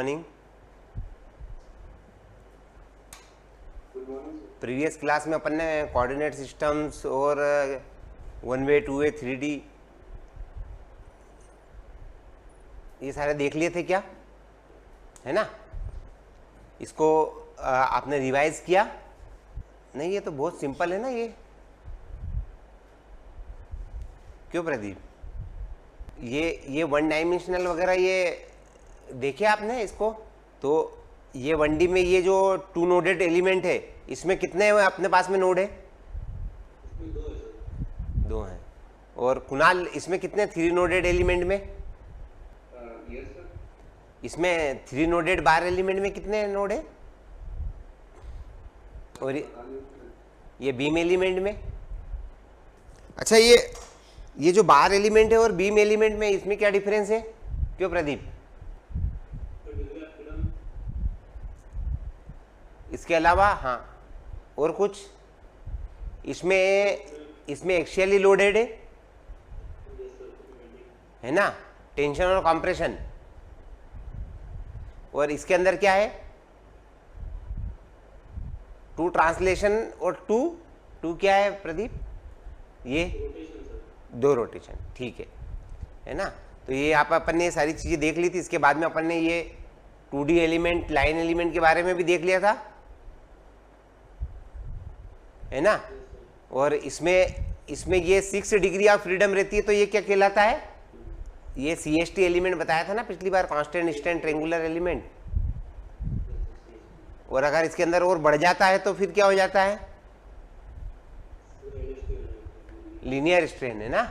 Morning. Previous class में अपन ने coordinate systems और 1 वे 2 वे 3D ये सारे देख लिए थे क्या, है ना। इसको आपने रिवाइज किया नहीं? ये तो बहुत सिंपल है ना ये, क्यों प्रदीप? ये 1 डायमेंशनल वगैरह ये देखे आपने इसको? तो ये 1D में ये जो 2 नोडेड एलिमेंट है, इसमें कितने अपने पास में नोड है? 2 हैं। और कुणाल इसमें कितने 3 नोडेड एलिमेंट में? इसमें 3 नोडेड बार एलिमेंट में कितने नोड है? और ये बीम एलिमेंट में? अच्छा, ये जो बार एलिमेंट है और बीम एलिमेंट में इसमें क्या डिफरेंस है, क्यों प्रदीप? इसके अलावा हाँ और कुछ? इसमें एक्सियली लोडेड है ना, टेंशन और कंप्रेशन। और इसके अंदर क्या है? 2 ट्रांसलेशन और 2 क्या है प्रदीप? ये 2 रोटेशन, ठीक है ना। तो ये आप अपन ने सारी चीजें देख ली थी। इसके बाद में अपन ने ये 2D एलिमेंट, लाइन एलिमेंट के बारे में भी देख लिया था, है ना। और इसमें ये 6 डिग्री ऑफ फ्रीडम रहती है, तो ये क्या कहलाता है? ये CST एलिमेंट बताया था ना पिछली बार, कांस्टेंट स्टैंड ट्रेंगुलर एलिमेंट। और अगर इसके अंदर और बढ़ जाता है तो फिर क्या हो जाता है? लीनियर स्ट्रेन, है ना।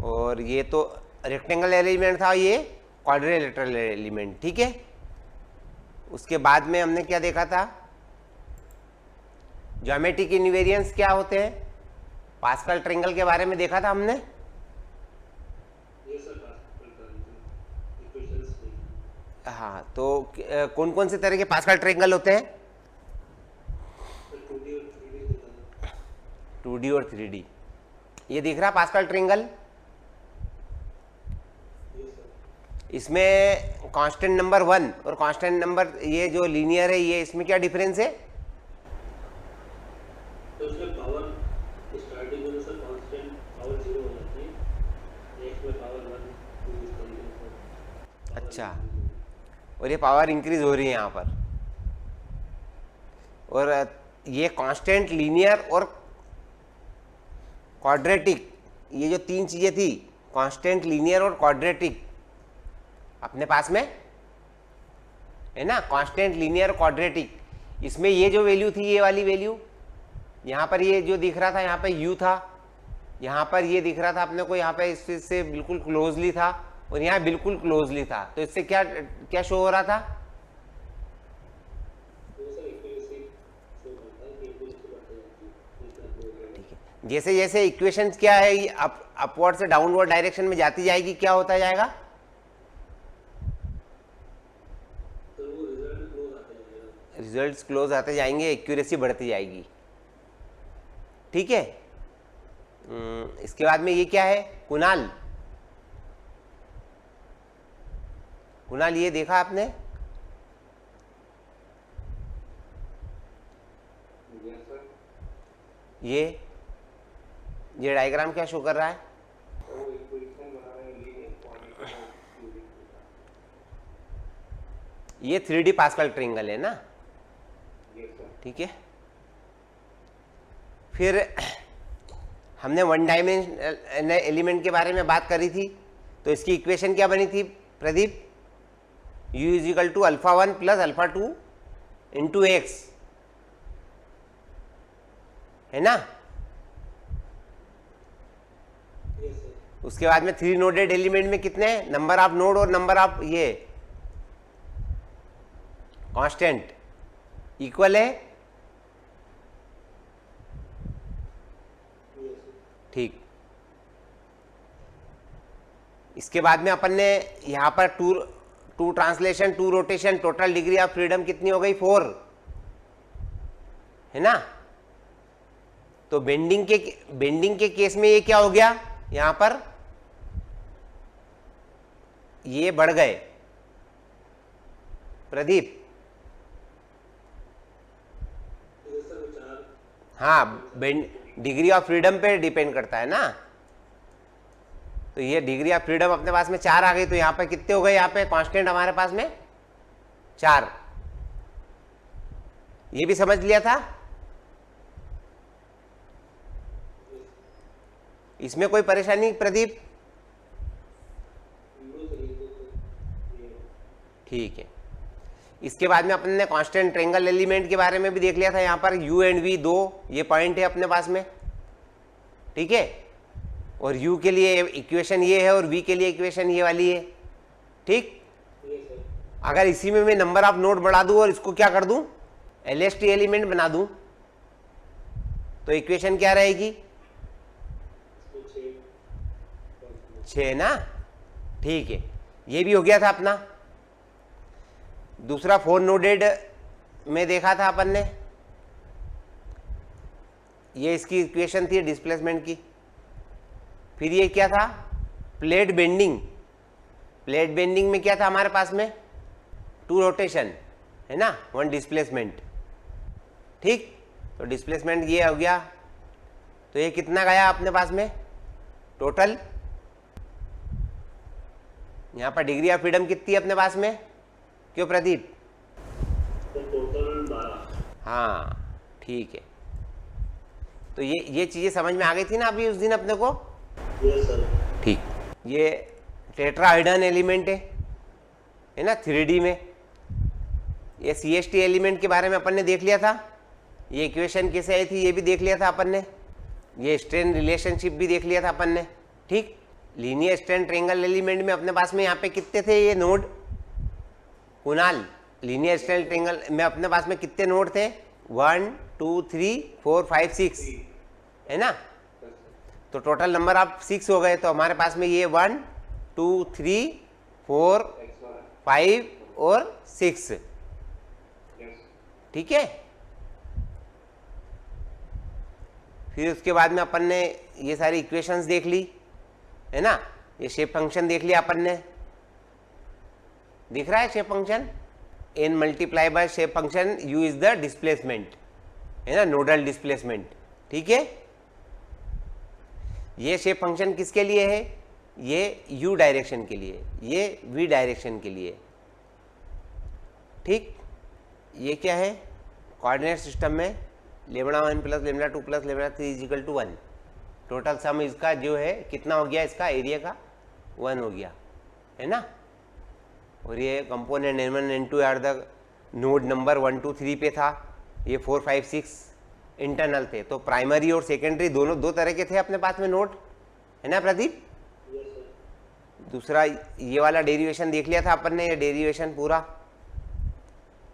और ये तो रेक्टेंगल एलिमेंट था, ये क्वाड्रिलेटरल एलिमेंट, ठीक है। उसके बाद में हमने क्या देखा था? ज्योमेट्रिक इनवेरिएंस क्या होते हैं? पास्कल ट्रायंगल के बारे में देखा था हमने। हाँ, तो कौन कौन से तरह के पास्कल ट्रायंगल होते हैं? 2D और 3D। ये दिख रहा पास्कल ट्रायंगल? इसमें कांस्टेंट नंबर 1 और कांस्टेंट नंबर ये जो लीनियर है, ये इसमें क्या डिफरेंस है? तो उसमें पावर स्टार्टिंग में सर कांस्टेंट पावर 0 हो जाती है, एक में पावर 1 2 इस तरीके से। अच्छा, और ये पावर इंक्रीज हो रही है यहाँ पर। और ये कांस्टेंट, लीनियर और क्वाड्रेटिक, ये जो 3 चीजें थी, कांस्टेंट, लीनियर और क्वाड्रेटिक, अपने पास में है ना। कांस्टेंट, लीनियर, क्वाड्रेटिक, इसमें ये जो वैल्यू थी, ये वाली वैल्यू, यहाँ पर ये जो दिख रहा था, यहाँ पे U था, यहाँ पर ये दिख रहा था अपने को, यहाँ पे इससे बिल्कुल क्लोजली था, और यहाँ बिल्कुल क्लोजली था। तो इससे क्या क्या शो हो रहा था? जैसे जैसे इक्वेशन क्या है, अपवर्ड से डाउनवर्ड डायरेक्शन में जाती जाएगी, क्या होता जाएगा? रिजल्ट्स क्लोज आते जाएंगे, एक्यूरेसी बढ़ती जाएगी, ठीक है। इसके बाद में ये क्या है कुणाल? कुणाल ये देखा आपने? ये डायग्राम क्या शो कर रहा है? ये 3D पास्कल ट्रायंगल है ना, ठीक है। फिर हमने 1 डायमेंशनल एलिमेंट के बारे में बात करी थी, तो इसकी इक्वेशन क्या बनी थी प्रदीप? U = α1 + α2 × x, है ना। उसके बाद में 3 नोडेड एलिमेंट में कितने नंबर ऑफ नोड और नंबर ऑफ ये कांस्टेंट इक्वल है, ठीक। इसके बाद में अपन ने यहाँ पर 2 translation, 2 rotation, total degree of freedom कितनी हो गई? 4, है ना। तो बेंडिंग के केस में ये क्या हो गया? यहाँ पर ये बढ़ गए प्रदीप। सर 4 हाँ, डिग्री ऑफ फ्रीडम पे डिपेंड करता है ना। तो ये डिग्री ऑफ फ्रीडम अपने पास में 4 आ गई, तो यहाँ पे कितने हो गए, यहाँ पे कांस्टेंट हमारे पास में 4। ये भी समझ लिया था। इसमें कोई परेशानी प्रदीप? ठीक है। इसके बाद में अपन ने कांस्टेंट ट्रायंगल एलिमेंट के बारे में भी देख लिया था। यहाँ पर u एंड v 2 ये पॉइंट है अपने पास में, ठीक है। और u के लिए इक्वेशन ये है और v के लिए इक्वेशन ये वाली है, ठीक। अगर इसी में मैं नंबर ऑफ नोड बढ़ा दूं और इसको क्या कर दूं, LST एलिमेंट बना दूं, तो इक्वेशन क्या रहेगी, 6 ना। ठीक है, ये भी हो गया था अपना। दूसरा 4 नोडेड में देखा था अपन ने, ये इसकी इक्वेशन थी डिस्प्लेसमेंट की। फिर ये क्या था, प्लेट बेंडिंग। प्लेट बेंडिंग में क्या था हमारे पास में, 2 रोटेशन है ना, 1 डिस्प्लेसमेंट, ठीक। तो डिस्प्लेसमेंट ये हो गया, तो ये कितना गया अपने पास में टोटल। यहाँ पर डिग्री ऑफ फ्रीडम कितनी है अपने पास में, क्यों प्रदीप? टोटल 12। हाँ ठीक है। तो ये चीजें समझ में आ गई थी ना अभी उस दिन अपने को। Yes sir. ठीक, ये टेट्राहेड्रन एलिमेंट है ना 3D में। ये CST एलिमेंट के बारे में अपन ने देख लिया था, ये इक्वेशन कैसे आई थी ये भी देख लिया था अपन ने, ये स्ट्रेन रिलेशनशिप भी देख लिया था अपन ने, ठीक। लीनियर स्ट्रेन ट्रायंगल एलिमेंट में अपने पास में यहाँ पे कितने थे ये node, Kunal? Linear strain triangle में अपने पास में कितने नोड थे, 1 2 3 4 5 6 है ना। तो टोटल नंबर आप 6 हो गए। तो हमारे पास में ये 1 2 3 4 5 और 6, ठीक है। फिर उसके बाद में अपन ने ये सारी इक्वेशंस देख ली है ना, ये शेप फंक्शन देख लिया अपन ने, दिख रहा है shape function, n multiply by shape function u is the displacement है ना, नोडल डिस्प्लेसमेंट, ठीक है। ये शेप फंक्शन किसके लिए है, ये u डायरेक्शन के लिए, ये v डायरेक्शन के लिए, ठीक। ये क्या है, कोऑर्डिनेट सिस्टम में λ1 plus λ2 plus λ3 is equal to 1। Total sum इसका जो है कितना हो गया, इसका एरिया का 1 हो गया है ना। और ये component n1 n2 are the node number 1 2 3 पे था, ये 4 5 6 इंटरनल थे। तो प्राइमरी और सेकेंडरी दोनों 2 तरह के थे अपने पास में नोड, है ना प्रदीप। दूसरा ये वाला डेरिवेशन देख लिया था अपन ने, ये डेरिवेशन पूरा,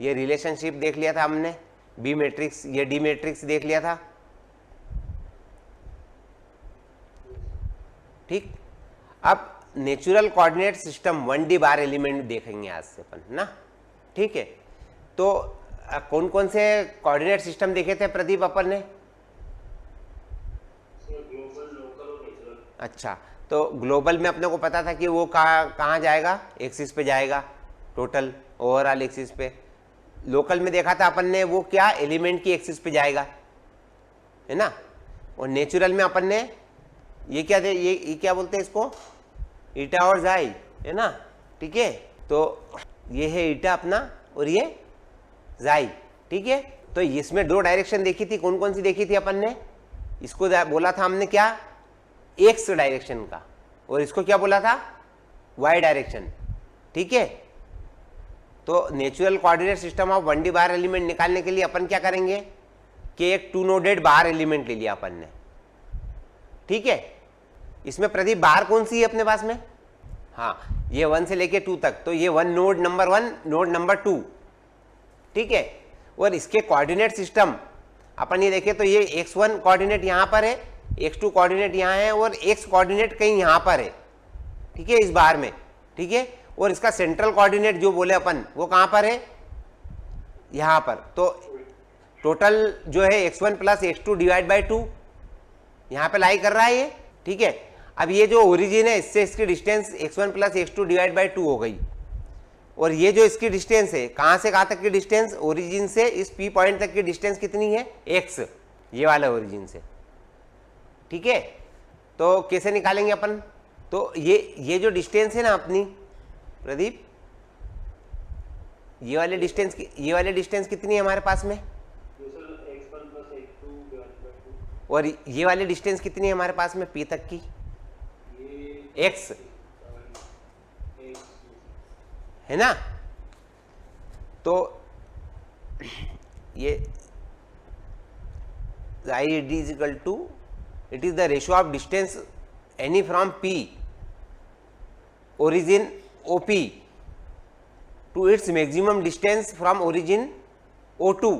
ये रिलेशनशिप देख लिया था हमने, बी मैट्रिक्स, ये डी मैट्रिक्स देख लिया था, ठीक। अब नेचुरल कोऑर्डिनेट सिस्टम 1D बार एलिमेंट देखेंगे आज से अपन ना, ठीक है। तो कौन कौन से कोऑर्डिनेट सिस्टम देखे थे प्रदीप अपन ने? ग्लोबल, लोकल और नेचुरल। अच्छा, तो ग्लोबल में अपने को पता था कि वो कहाँ जाएगा, एक्सिस पे जाएगा, टोटल ओवरऑल एक्सिस पे। लोकल में देखा था अपन ने वो क्या, एलिमेंट की एक्सिस पे जाएगा, है ना। और नेचुरल में अपन ने ये क्या थे, ये क्या बोलते हैं इसको, ईटा और जाई, है ना, ठीक है। तो ये है ईटा अपना और ये जाई, ठीक है। तो इसमें 2 डायरेक्शन देखी थी, कौन कौन सी देखी थी अपन ने? इसको बोला था हमने क्या, एक्स डायरेक्शन का, और इसको क्या बोला था, वाई डायरेक्शन, ठीक है। तो natural coordinate system of 1D bar element निकालने के लिए अपन क्या करेंगे कि एक 2 नोडेड बार एलिमेंट ले लिया अपन ने, ठीक है। इसमें प्रदीप बार कौन सी है अपने पास में, हाँ ये 1 से लेके 2 तक, तो ये 1 नोड नंबर 1 नोड नंबर 2, ठीक है। और इसके कोऑर्डिनेट सिस्टम अपन ये देखें तो ये x1 कोऑर्डिनेट यहाँ पर है, x2 कोऑर्डिनेट यहाँ है और x कोऑर्डिनेट कहीं यहाँ पर है, ठीक है, इस बार में, ठीक है। और इसका सेंट्रल कोऑर्डिनेट जो बोले अपन वो कहाँ पर है, यहाँ पर। तो टोटल जो है x1 plus x2 divide by 2 यहाँ पे लाई कर रहा है ये, ठीक है। अब ये जो ओरिजिन है इससे इसकी distance x1 plus x2 divide by 2 हो गई, और ये जो इसकी डिस्टेंस है कहाँ से कहाँ तक की डिस्टेंस, ओरिजिन से इस P पॉइंट तक की डिस्टेंस कितनी है x, ये वाला ओरिजिन से। ठीक है, तो कैसे निकालेंगे अपन, तो ये जो डिस्टेंस है ना अपनी प्रदीप, ये वाले डिस्टेंस कितनी है हमारे पास में, x1 plus x2 divided by 2, और ये वाले डिस्टेंस कितनी है हमारे पास में P तक की, ये x, 7 x है ना। तो ये ID is equal to, it is the ratio of distance any from P origin OP to its maximum distance from origin O2,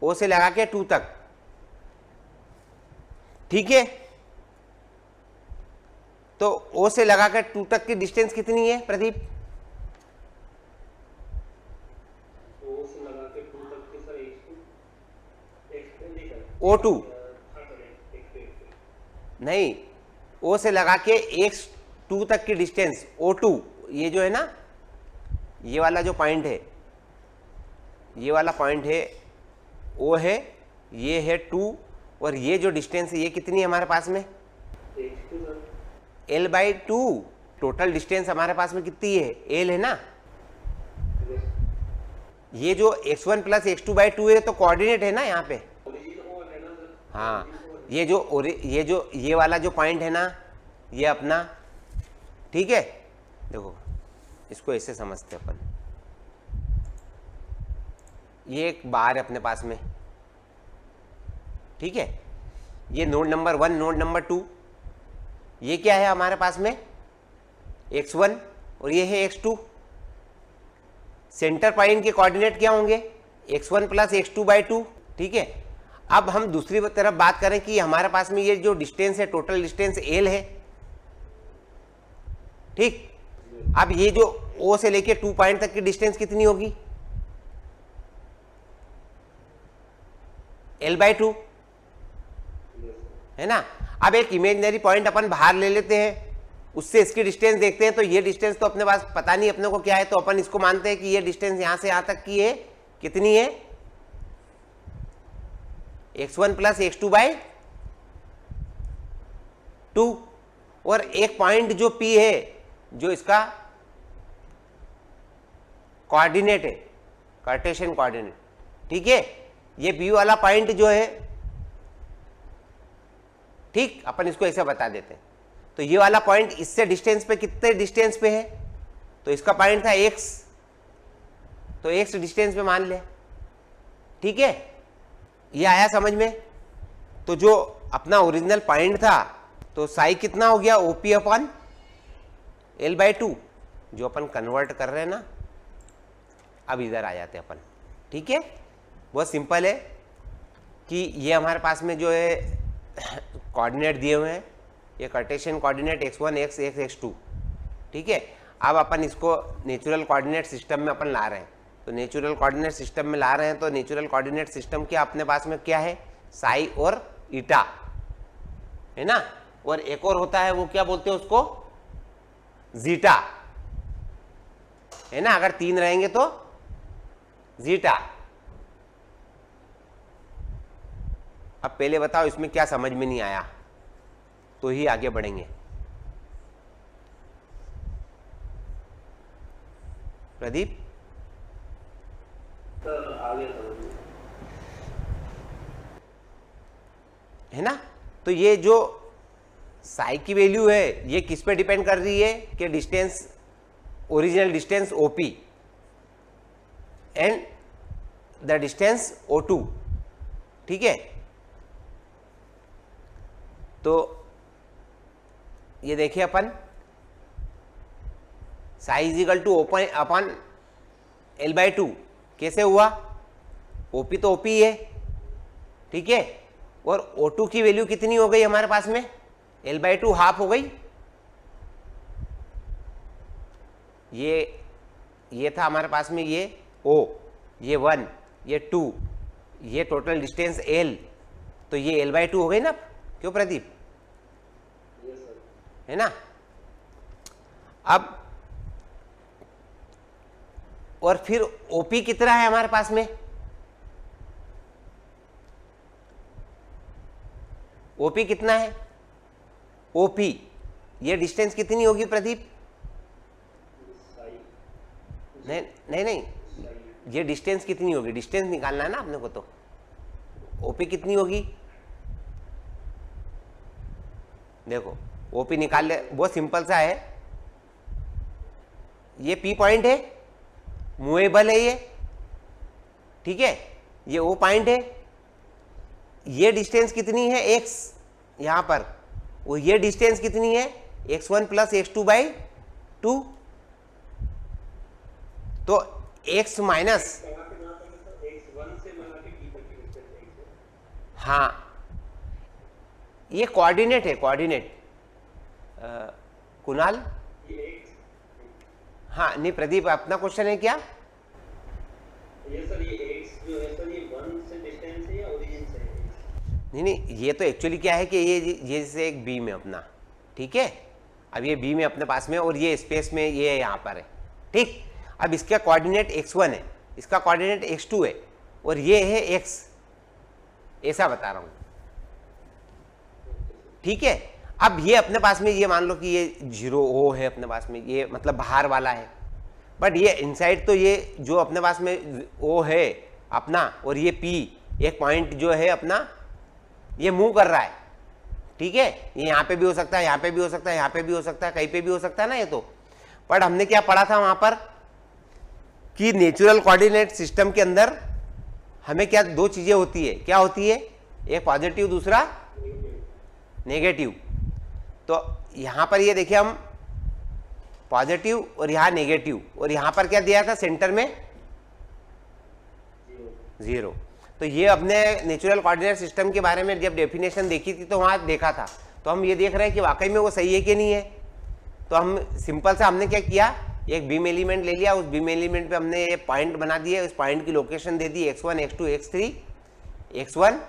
O से लगा के 2 तक। ठीक है, तो O से लगा कर 2 तक की डिस्टेंस कितनी है प्रदीप, O से लगा के 2 तक की सर x2 नहीं सर O2 हाँ सर x2 नहीं, O से लगा के x2 तक की डिस्टेंस O2, ये जो है ना, ये वाला जो पॉइंट है, ये वाला पॉइंट है O है, ये है 2, और ये जो डिस्टेंस है ये कितनी है हमारे पास में, x2 sir L by 2। Total distance हमारे पास में कितनी है, L है ना। ये जो x1 प्लस x2 बाई 2 है तो कोऑर्डिनेट है ना यहाँ पे, ओरिजिन O है ना सर, हाँ, ये वाला जो पॉइंट है ना ये अपना, ठीक है। देखो इसको ऐसे समझते हैं अपन, ये एक बार है अपने पास में, ठीक है, ये नोड नंबर 1, नोड नंबर 2, ये क्या है हमारे पास में x1 और ये है x2। सेंटर पॉइंट के कोऑर्डिनेट क्या होंगे, x1 प्लस x2 बाई 2। ठीक है, अब हम दूसरी तरफ बात करें कि हमारे पास में ये जो डिस्टेंस है, टोटल डिस्टेंस L है। ठीक, अब ये जो O से लेके 2 पॉइंट तक की डिस्टेंस कितनी होगी, L बाई 2, है ना। अब एक इमेजिनरी पॉइंट अपन बाहर ले लेते हैं, उससे इसकी डिस्टेंस देखते हैं, तो ये डिस्टेंस तो अपने पास पता नहीं अपने को क्या है, तो अपन इसको मानते हैं कि ये डिस्टेंस यहां से यहां तक की है, कितनी है, x1 प्लस x2 बाई 2। और एक पॉइंट जो P है, जो इसका कोऑर्डिनेट है, कार्टेशियन कोऑर्डिनेट, ठीक है, ये P वाला पॉइंट जो है, ठीक, अपन इसको ऐसे बता देते हैं। तो ये वाला पॉइंट इससे डिस्टेंस पे कितने डिस्टेंस पे है, तो इसका पॉइंट था x, तो x डिस्टेंस पे मान ले। ठीक है, ये आया समझ में। तो जो अपना ओरिजिनल पॉइंट था, तो साई कितना हो गया, OP अपन L बाई 2, जो अपन कन्वर्ट कर रहे हैं ना। अब इधर आ जाते हैं अपन, ठीक है, बहुत सिंपल है कि ये हमारे पास में जो है कोऑर्डिनेट दिए हुए हैं, ये Cartesian coordinate x1 x x2। ठीक है, अब अपन इसको नेचुरल कोऑर्डिनेट सिस्टम में अपन ला रहे हैं, तो नेचुरल कोऑर्डिनेट सिस्टम में ला रहे हैं, तो नेचुरल कोऑर्डिनेट सिस्टम क्या अपने पास में क्या है, साई और ईटा, है ना। और एक और होता है, वो क्या बोलते हैं उसको, जीटा, है ना। अगर 3 रहेंगे तो जीटा। अब पहले बताओ इसमें क्या समझ में नहीं आया, तो ही आगे बढ़ेंगे। प्रदीप, सर आगे समझ में, है ना। तो ये जो साई की वैल्यू है, ये किस पे डिपेंड कर रही है कि distance, original distance OP and the distance O2। ठीक है, तो ये देखिए अपन, साई इज इक्वल टू अपन L बाई 2 कैसे हुआ, OP तो OP ही है, ठीक है, और O2 की वैल्यू कितनी हो गई हमारे पास में, L बाई 2 हाफ हो गई। ये था हमारे पास में, ये O, ये 1, ये 2, ये टोटल डिस्टेंस L, तो ये L बाई 2 हो गई ना। क्यों प्रदीप, यस है ना। अब और फिर ओपी कितना है हमारे पास में, ओपी कितना है, ओपी ये डिस्टेंस कितनी होगी प्रदीप? नहीं नहीं नहीं, ये डिस्टेंस कितनी होगी, डिस्टेंस निकालना है ना अपने को, तो ओपी कितनी होगी? देखो ओपी निकाल ले, बहुत सिंपल सा है, ये पी पॉइंट है, मूवेबल है ये, ठीक है, ये ओ पॉइंट है, ये डिस्टेंस कितनी है x यहां पर, वो ये डिस्टेंस कितनी है x1 प्लस x2 बाई 2, तो x माइनस, हाँ ये कोऑर्डिनेट है, कोऑर्डिनेट कुणाल, हाँ नहीं प्रदीप अपना क्वेश्चन है क्या? ये सर ये x जो है सर ये 1 से डिस्टेंस है या ओरिजिन से है? नहीं ये तो एक्चुअली क्या है कि ये जैसे एक बीम है अपना, ठीक है, अब ये बीम है अपने पास में और ये स्पेस में ये यहाँ पर है, ठीक। अब इसका कोऑर्डिनेट x1 है, इसका कोऑर्डिनेट x2 है और ये है x, ऐसा बता रहा हूँ, ठीक है। अब ये अपने पास में ये मान लो कि ये 0 O है अपने पास में, ये मतलब बाहर वाला है, बट ये इनसाइड तो ये जो अपने पास में O है अपना और ये P एक पॉइंट जो है अपना ये मूव कर रहा है, ठीक है, ये यहाँ पे भी हो सकता है, यहाँ पे भी हो सकता है, यहाँ पे भी हो सकता है, कहीं पे भी हो सकता है ना ये तो। बट हमने क्या पढ़ा था वहां पर कि नेचुरल कोऑर्डिनेट सिस्टम के अंदर हमें क्या दो चीजें होती है, क्या होती है, एक पॉजिटिव दूसरा नेगेटिव। तो यहां पर ये देखिए हम पॉजिटिव और यहां नेगेटिव, और यहां पर क्या दिया था सेंटर में 0। तो ये अपने नेचुरल कोऑर्डिनेट सिस्टम के बारे में जब डेफिनेशन देखी थी तो वहां देखा था, तो हम ये देख रहे हैं कि वाकई में वो सही है कि नहीं है। तो हम सिंपल सा हमने क्या किया, एक बीम एलिमेंट ले लिया, उस बीम एलिमेंट पे हमने ये पॉइंट बना दिए, उस पॉइंट की लोकेशन दे दी x1 x2 x3, x1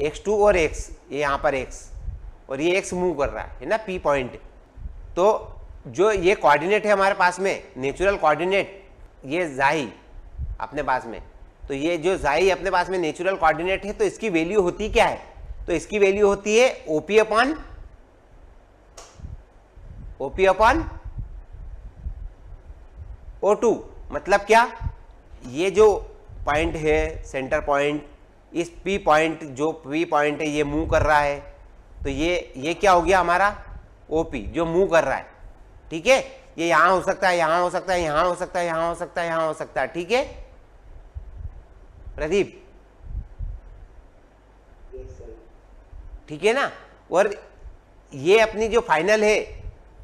x2 और x, ये यहाँ पर x, और ये x मूव कर रहा है ना p पॉइंट। तो जो ये कोऑर्डिनेट है हमारे पास में नेचुरल कोऑर्डिनेट, ये जाई अपने पास में, तो ये जो जाई अपने पास में नेचुरल कोऑर्डिनेट है, तो इसकी वैल्यू होती क्या है, तो इसकी वैल्यू होती है OP अपॉन O2। मतलब क्या, ये जो पॉइंट है सेंटर पॉइंट, इस P पॉइंट जो P पॉइंट है ये मूव कर रहा है, तो ये क्या हो गया हमारा OP जो मूव कर रहा है, ठीक है। ये यहां हो सकता है, यहां हो सकता है, यहां हो सकता है, यहां हो सकता है, यहां हो सकता है, ठीक है प्रदीप, ठीक है ना। और ये अपनी जो फाइनल है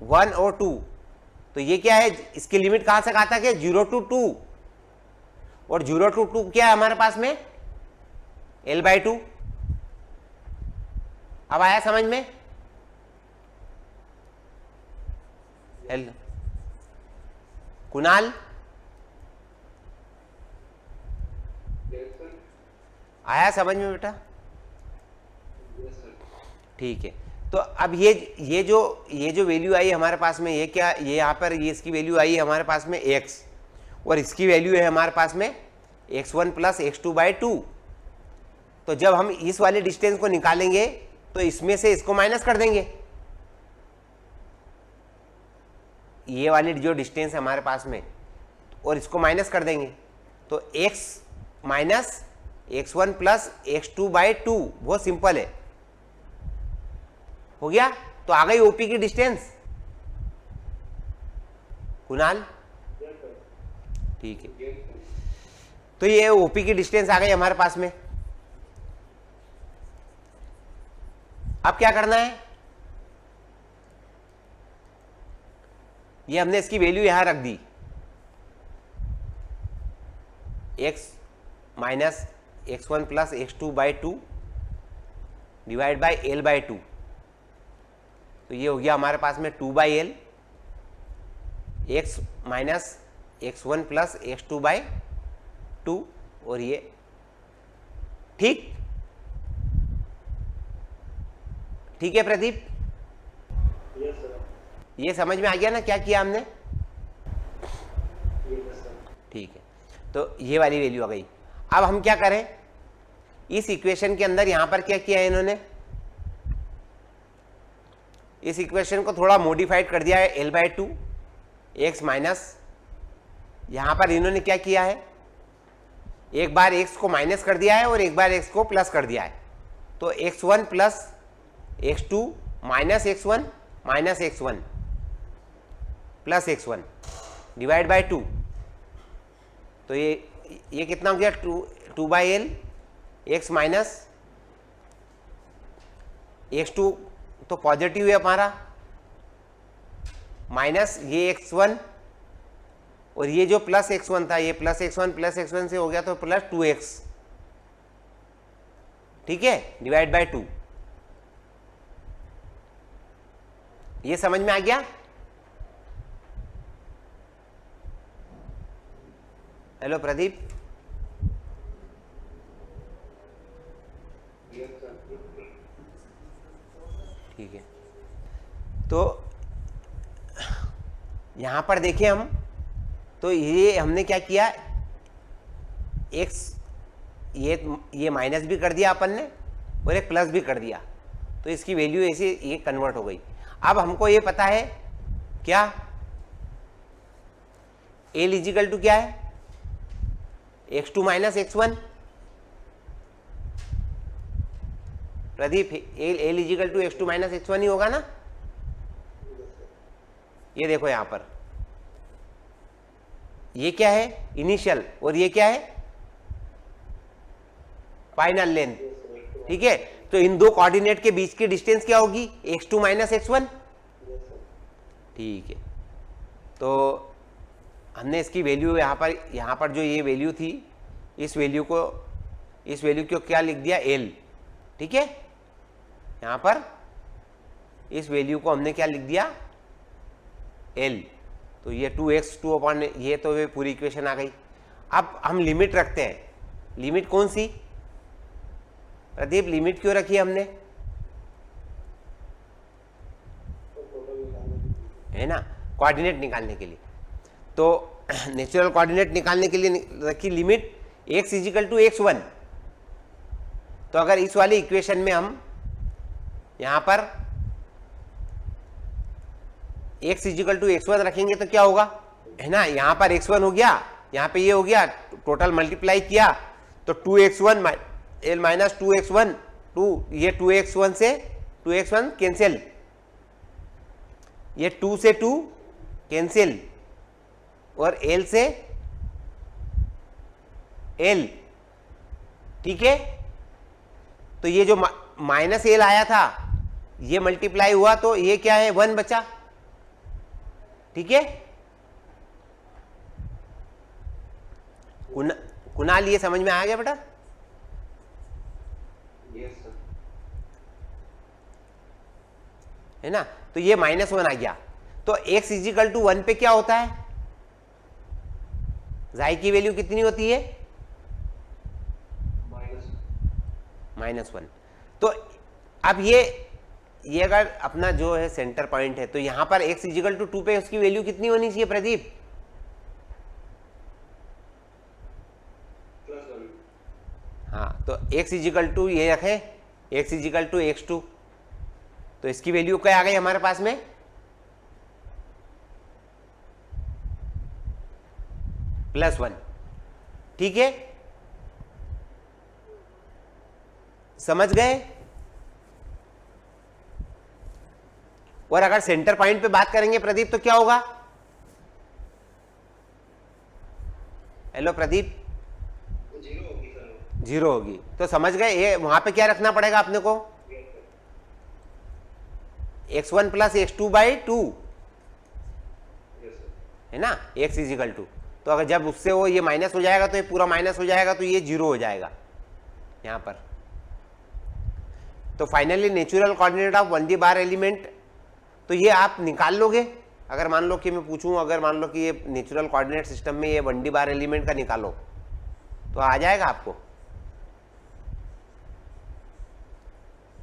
1 और 2, तो ये क्या है, इसकी लिमिट कहां से कहां तक है, 0 to 2, और 0 to 2 क्या है हमारे पास में L/2। अब आया समझ में, L कुणाल आया समझ में बेटा, ठीक है। तो अब ये जो वैल्यू आई हमारे पास में, ये क्या, ये यहाँ पर ये इसकी वैल्यू आई हमारे पास में x, और इसकी वैल्यू है हमारे पास में x1 प्लस x2 बाई 2। तो जब हम इस वाले डिस्टेंस को निकालेंगे तो इसमें से इसको माइनस कर देंगे, ये वाली जो डिस्टेंस है हमारे पास में, और इसको माइनस कर देंगे, तो x minus x1 plus x2 by 2, बहुत सिंपल है, हो गया। तो आ गई OP की डिस्टेंस कुणाल, ठीक है। तो ये OP की डिस्टेंस आ गई हमारे पास में। अब क्या करना है, ये हमने इसकी वैल्यू यहां रख दी, x minus x1 plus x2 by 2 divide by L/2, तो ये हो गया हमारे पास में 2/L, x minus x1 plus x2 by 2, और ये ठीक है प्रदीप, यस सर। ये समझ में आ गया ना क्या किया हमने? Yes, sir. ठीक है, तो ये वाली वैल्यू आ गई। अब हम क्या करें, इस इक्वेशन के अंदर यहां पर क्या किया है इन्होंने, इस इक्वेशन को थोड़ा मॉडिफाइड कर दिया है, L/2 x माइनस, यहां पर इन्होंने क्या किया है, एक बार x को माइनस कर दिया है और एक बार x को प्लस कर दिया है। तो x1 plus x2 minus x1 minus x1 plus x1 divide by 2। तो ये कितना हो गया, 2/L x माइनस x2 तो पॉजिटिव है हमारा, माइनस ये x1 और ये जो प्लस x1 था, ये प्लस x1 से हो गया तो प्लस 2x, ठीक है, डिवाइड बाय 2। ये समझ में आ गया? Hello Pradeep, Yes, sir. ठीक है। तो यहां पर देखें हम, तो ये हमने क्या किया, x ये माइनस भी कर दिया अपन ने और एक प्लस भी कर दिया, तो इसकी वैल्यू ऐसे ये कन्वर्ट हो गई। अब हमको ये पता है क्या, L इजिकल टू क्या है, x2 minus x1। Pradeep, L equal to x2 minus x1 ही होगा ना? ये देखो यहां पर ये क्या है, इनिशियल, और ये क्या है, फाइनल लेंथ, ठीक है। तो इन दो कोऑर्डिनेट के बीच की डिस्टेंस क्या होगी, x2 माइनस x1, ठीक है। तो हमने इसकी वैल्यू यहाँ पर जो ये वैल्यू थी, इस वैल्यू को क्या लिख दिया, L, ठीक है। यहाँ पर इस वैल्यू को हमने क्या लिख दिया, L। तो ये 2x2 अपॉन ये, तो ये पूरी इक्वेशन आ गई। अब हम लिमिट रखते हैं, लिमिट कौन सी प्रदीप, लिमिट क्यों रखी है हमने, है ना, कोऑर्डिनेट निकालने के लिए। तो नेचुरल कोऑर्डिनेट निकालने के लिए रखी limit x equal to x1। तो अगर इस वाली इक्वेशन में हम यहां पर x इजिकल टू x1 रखेंगे तो क्या होगा, है ना, यहां पर x1 हो गया, यहां पे ये हो गया, टोटल मल्टीप्लाई किया तो 2x1 L माइनस 2x1, ये 2x1 से 2x1 कैंसिल, ये 2 से 2 कैंसिल और L से L, ठीक है। तो ये जो माइनस L आया था ये मल्टीप्लाई हुआ तो ये क्या है, 1 बचा, ठीक है। कुणाल ये समझ में आ गया बेटा? Yes, sir. है ना, तो ये -1 आ गया। तो x इजिकल टू 1 पे क्या होता है, जाई की वैल्यू कितनी होती है, -1। तो अब ये अगर अपना जो है सेंटर पॉइंट है, तो यहां पर x इजिकल टू 2 पे उसकी वैल्यू कितनी होनी चाहिए प्रदीप, +1। हाँ, तो x इजिकल टू ये रखे, x इजिकल टू x2, तो इसकी वैल्यू क्या आ गई हमारे पास में, +1, ठीक है। समझ गए? और अगर सेंटर पॉइंट पे बात करेंगे प्रदीप तो क्या होगा, हेलो प्रदीप, 0 होगी सर, 0 होगी। तो समझ गए, ये वहां पे क्या रखना पड़ेगा अपने को, x1 प्लस x2/2, है ना, x इजिकल टू। तो अगर जब उससे वो ये माइनस हो जाएगा तो ये पूरा माइनस हो जाएगा, तो ये 0 हो जाएगा यहां पर। तो finally natural coordinate of 1D bar element, तो ये आप निकाल लोगे। अगर मान लो कि मैं पूछूं, अगर मान लो कि ये नेचुरल कोऑर्डिनेट सिस्टम में ये 1D बार एलिमेंट का निकालो तो आ जाएगा आपको,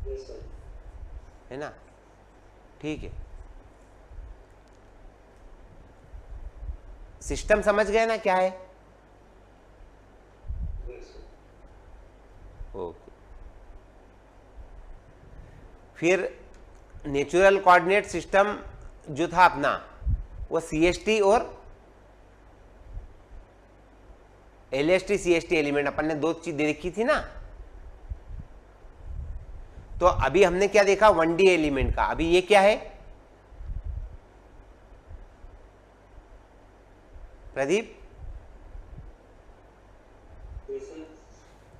Yes, sir. है ना, ठीक है। सिस्टम समझ गए ना क्या है? Yes, sir. ओके, फिर नेचुरल कोऑर्डिनेट सिस्टम जो था अपना वो CST और LST CST एलिमेंट अपन ने दो चीज देखी थी ना। तो अभी हमने क्या देखा 1D एलिमेंट का। अभी ये क्या है प्रदीप? Yes, sir.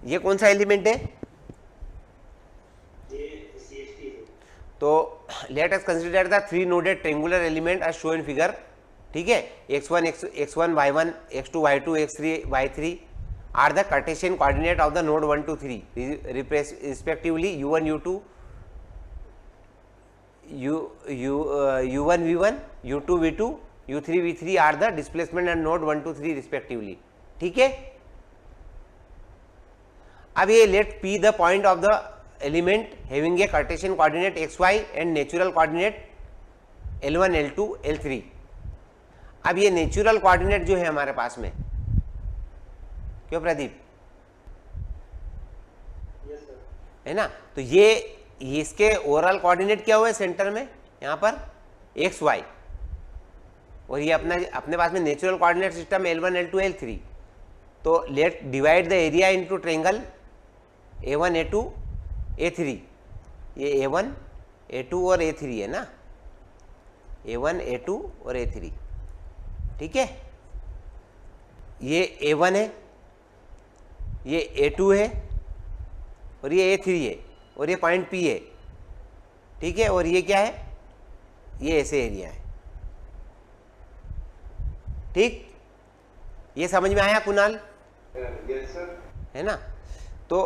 ये कौन सा एलिमेंट है? ये CST है. तो let us consider the 3 noded triangular element as show in figure. ठीक है, x1 y1 x2 y2 x3 y3 are the Cartesian coordinate of the node 1 2 3 respectively u1 u2 u1 v1 u2 v2 u3 v3 are the displacement and node 1 2 3 respectively. ठीक है, अब ये let p the point of the element having a Cartesian coordinate xy and natural coordinate l1 l2 l3। अब ये natural coordinate जो है हमारे पास में, क्यों प्रदीप? Yes, sir. है ना, तो ये इसके ओवरऑल कोऑर्डिनेट क्या हुए सेंटर में यहाँ पर xy, और ये अपने पास में natural coordinate system l1 l2 l3। तो let divide the area into triangle a1 a2 a3। ये a1 a2 और a3 है ना, a1 a2 और a3। ठीक है, ये a1 है, ये a2 है और ये a3 है और ये पॉइंट P है। ठीक है, और ये क्या है? ये ऐसे एरिया है। ठीक, ये समझ में आया कुणाल? Yes, sir. है ना। तो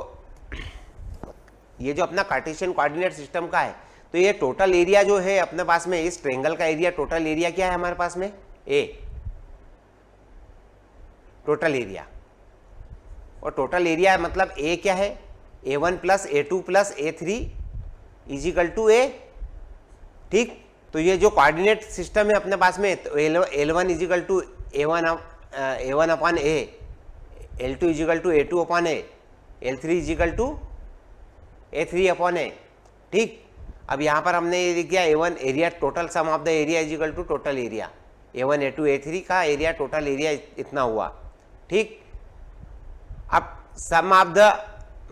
ये जो अपना कार्टेशियन कोऑर्डिनेट सिस्टम का है, तो ये टोटल एरिया जो है अपने पास में, इस ट्रायंगल का एरिया, टोटल एरिया क्या है हमारे पास में? A total area. और टोटल एरिया मतलब A क्या है? A1 plus A2 plus A3 equal to A। ठीक, तो ये जो कोऑर्डिनेट सिस्टम है अपने पास में, तो L1 equal to A1 upon A, L2 equal to A2 upon A, L3 equal to A3 upon A। ठीक, अब यहाँ पर हमने ये किया A1 area, total sum of the area equal to total area. A1 A2 A3 का area, total area इतना हुआ। ठीक, अब sum of the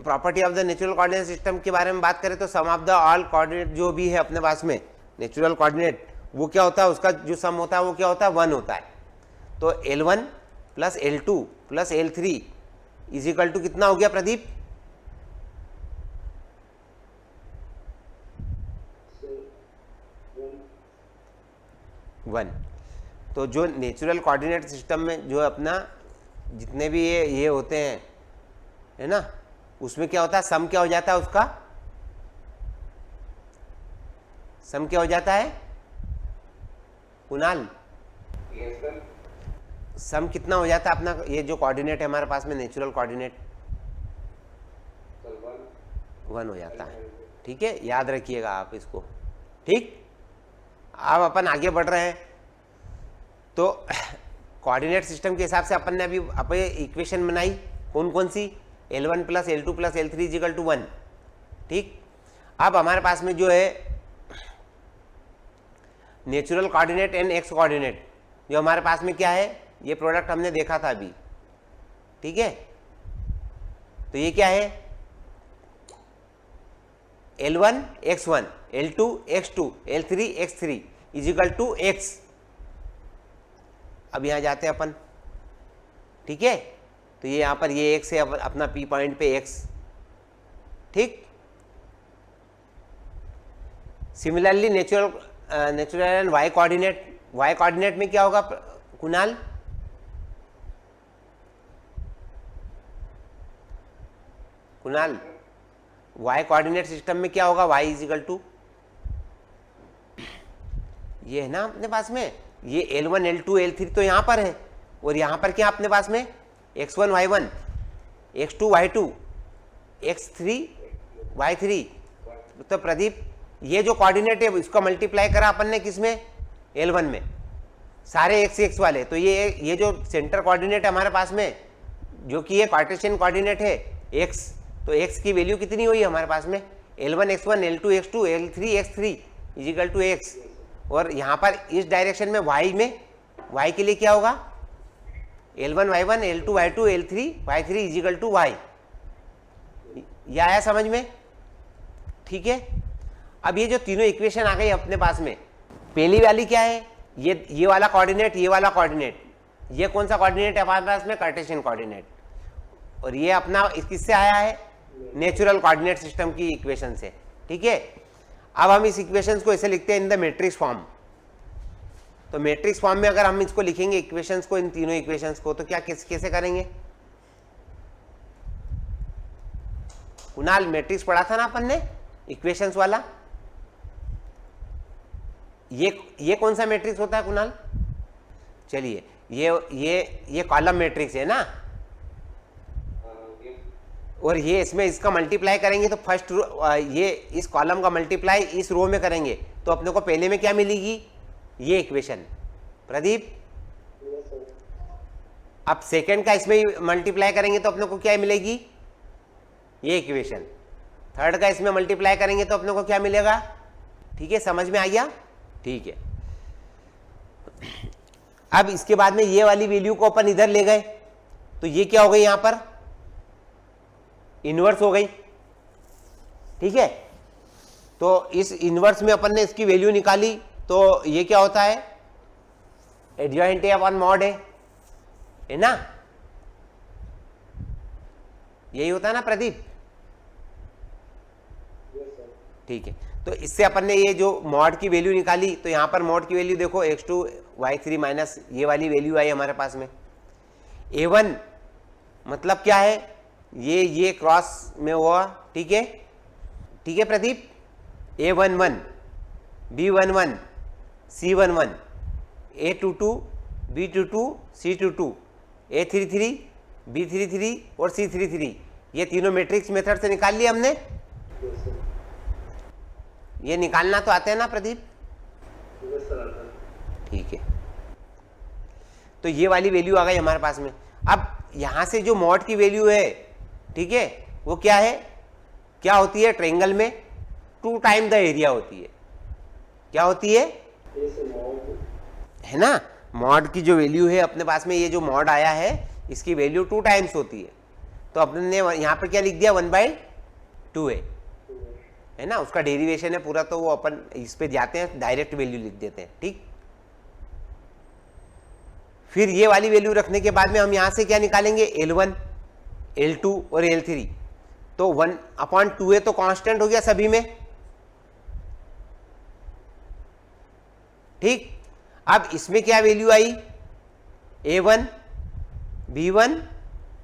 property of the natural coordinate system के बारे में बात करें तो sum of the all coordinate जो भी है अपने पास में नेचुरल कोऑर्डिनेट, वो क्या होता है? उसका जो सम होता है वो क्या होता है? 1 होता है। तो L1 plus L2 plus L3 equal to कितना हो गया प्रदीप? So, 1. 1। तो जो नेचुरल कोऑर्डिनेट सिस्टम में जो अपना जितने भी ये होते हैं, है ना, उसमें क्या होता है? सम क्या हो जाता है उसका? सम क्या हो जाता है कुणाल? Yes, sir. सम कितना हो जाता है अपना? ये जो कोऑर्डिनेट है हमारे पास में नेचुरल कोऑर्डिनेट, Sir, 1. 1 हो जाता है। ठीक है, याद रखिएगा आप इसको। ठीक, अब अपन आगे बढ़ रहे हैं। तो कोऑर्डिनेट सिस्टम के हिसाब से अपन ने अभी इक्वेशन बनाई, कौन कौन सी? L1 plus L2 plus L3 equal to 1। ठीक, अब हमारे पास में जो है natural coordinate and x coordinate, जो हमारे पास में क्या है, ये प्रोडक्ट हमने देखा था अभी। ठीक है, तो ये क्या है? L1 x1 L2 x2 L3 x3 is equal to x। अब यहां जाते हैं अपन। ठीक है, तो ये यहां पर ये x है अपना P पॉइंट पे x। ठीक, similarly natural and y coordinate में क्या होगा Kunal? Kunal, y coordinate system में क्या होगा? y इजिकल टू, ये है ना अपने पास में, ये L1 L2 L3 तो यहाँ पर है, और यहाँ पर क्या अपने पास में? x1 y1 x2 y2 x3 y3। तो प्रदीप, ये जो कोऑर्डिनेट है इसको मल्टीप्लाई करा अपन ने किसमें? L1 में। सारे x वाले। तो ये जो सेंटर कोऑर्डिनेट है हमारे पास में, जो कि ये कार्टेशियन कोऑर्डिनेट है x, तो x की वैल्यू कितनी हुई हमारे पास में, L1 x1 L2 x2 L3 x3 is equal to x। और यहाँ पर इस डायरेक्शन में y के लिए क्या होगा, L1 y1 L2 y2 L3 y3 is equal to y। यह आया समझ में? ठीक है। अब ये जो तीनों इक्वेशन आ गई अपने पास में, पहली वाली क्या है, ये वाला कोऑर्डिनेट, ये वाला कोऑर्डिनेट, ये कौन सा कोऑर्डिनेट है हमारे पास में, कार्टेशियन कोऑर्डिनेट। और ये अपना किससे आया है, नेचुरल कोऑर्डिनेट सिस्टम की इक्वेशन से। ठीक है। अब हम इस इक्वेशंस को ऐसे लिखते हैं इन द मैट्रिक्स फॉर्म। तो मैट्रिक्स फॉर्म में अगर हम इसको लिखेंगे इक्वेशंस को, इन तीनों इक्वेशंस को, तो क्या कैसे करेंगे? कुणाल मैट्रिक्स पढ़ा था ना अपन ने, इक्वेशंस वाला। ये कौन सा मैट्रिक्स होता है कुणाल? चलिए, ये कॉलम मैट्रिक्स है ना, और ये इसमें इसका मल्टीप्लाई करेंगे तो फर्स्ट ये इस कॉलम का मल्टीप्लाई इस रो में करेंगे तो अपने को पहले में क्या मिलेगी, ये इक्वेशन। प्रदीप, अब सेकंड का इसमें मल्टीप्लाई करेंगे तो अपने को क्या मिलेगी, ये इक्वेशन। थर्ड का इसमें मल्टीप्लाई करेंगे तो अपने को क्या मिलेगा। ठीक है, समझ में आ गया? ठीक है। अब इसके बाद में ये वाली वैल्यू को अपन इधर ले गए तो ये क्या हो गई, यहां पर इनवर्स हो गई। ठीक है। तो इस इनवर्स में अपन ने इसकी वैल्यू निकाली तो ये क्या होता है, एडजॉइंट है अपन मॉड है ना, यही होता है ना प्रदीप? ठीक है। तो इससे अपन ने ये जो मॉड की वैल्यू निकाली, तो यहां पर मॉड की वैल्यू देखो x2 y3 माइनस ये वाली वैल्यू आई हमारे पास में। a1 मतलब क्या है, ये क्रॉस में हुआ। ठीक है, ठीक है Pradeep. a11 b11 c11 a22 b22 c22 a33 b33 और c33, ये तीनों मैट्रिक्स मेथड से निकाल लिया हमने। ये निकालना तो आते हैं ना प्रदीप? ठीक है। तो ये वाली वैल्यू आ गई हमारे पास में। अब यहां से जो मॉड की वैल्यू है, ठीक है, वो क्या है, क्या होती है ट्रायंगल में 2 टाइम द एरिया होती है। क्या होती है ना, मॉड की जो वैल्यू है अपने पास में, ये जो मॉड आया है इसकी वैल्यू 2 टाइम्स होती है। तो अपने ने यहाँ पर क्या लिख दिया, 1/2 है ना, उसका डेरिवेशन है पूरा, तो वो अपन इस पे जाते हैं डायरेक्ट वैल्यू लिख देते हैं। ठीक। फिर ये वाली वैल्यू रखने के बाद में हम यहां से क्या निकालेंगे, L1 L2 और L3। तो 1/2 है तो कांस्टेंट हो गया सभी में। ठीक। अब इसमें क्या वैल्यू आई, A1 B1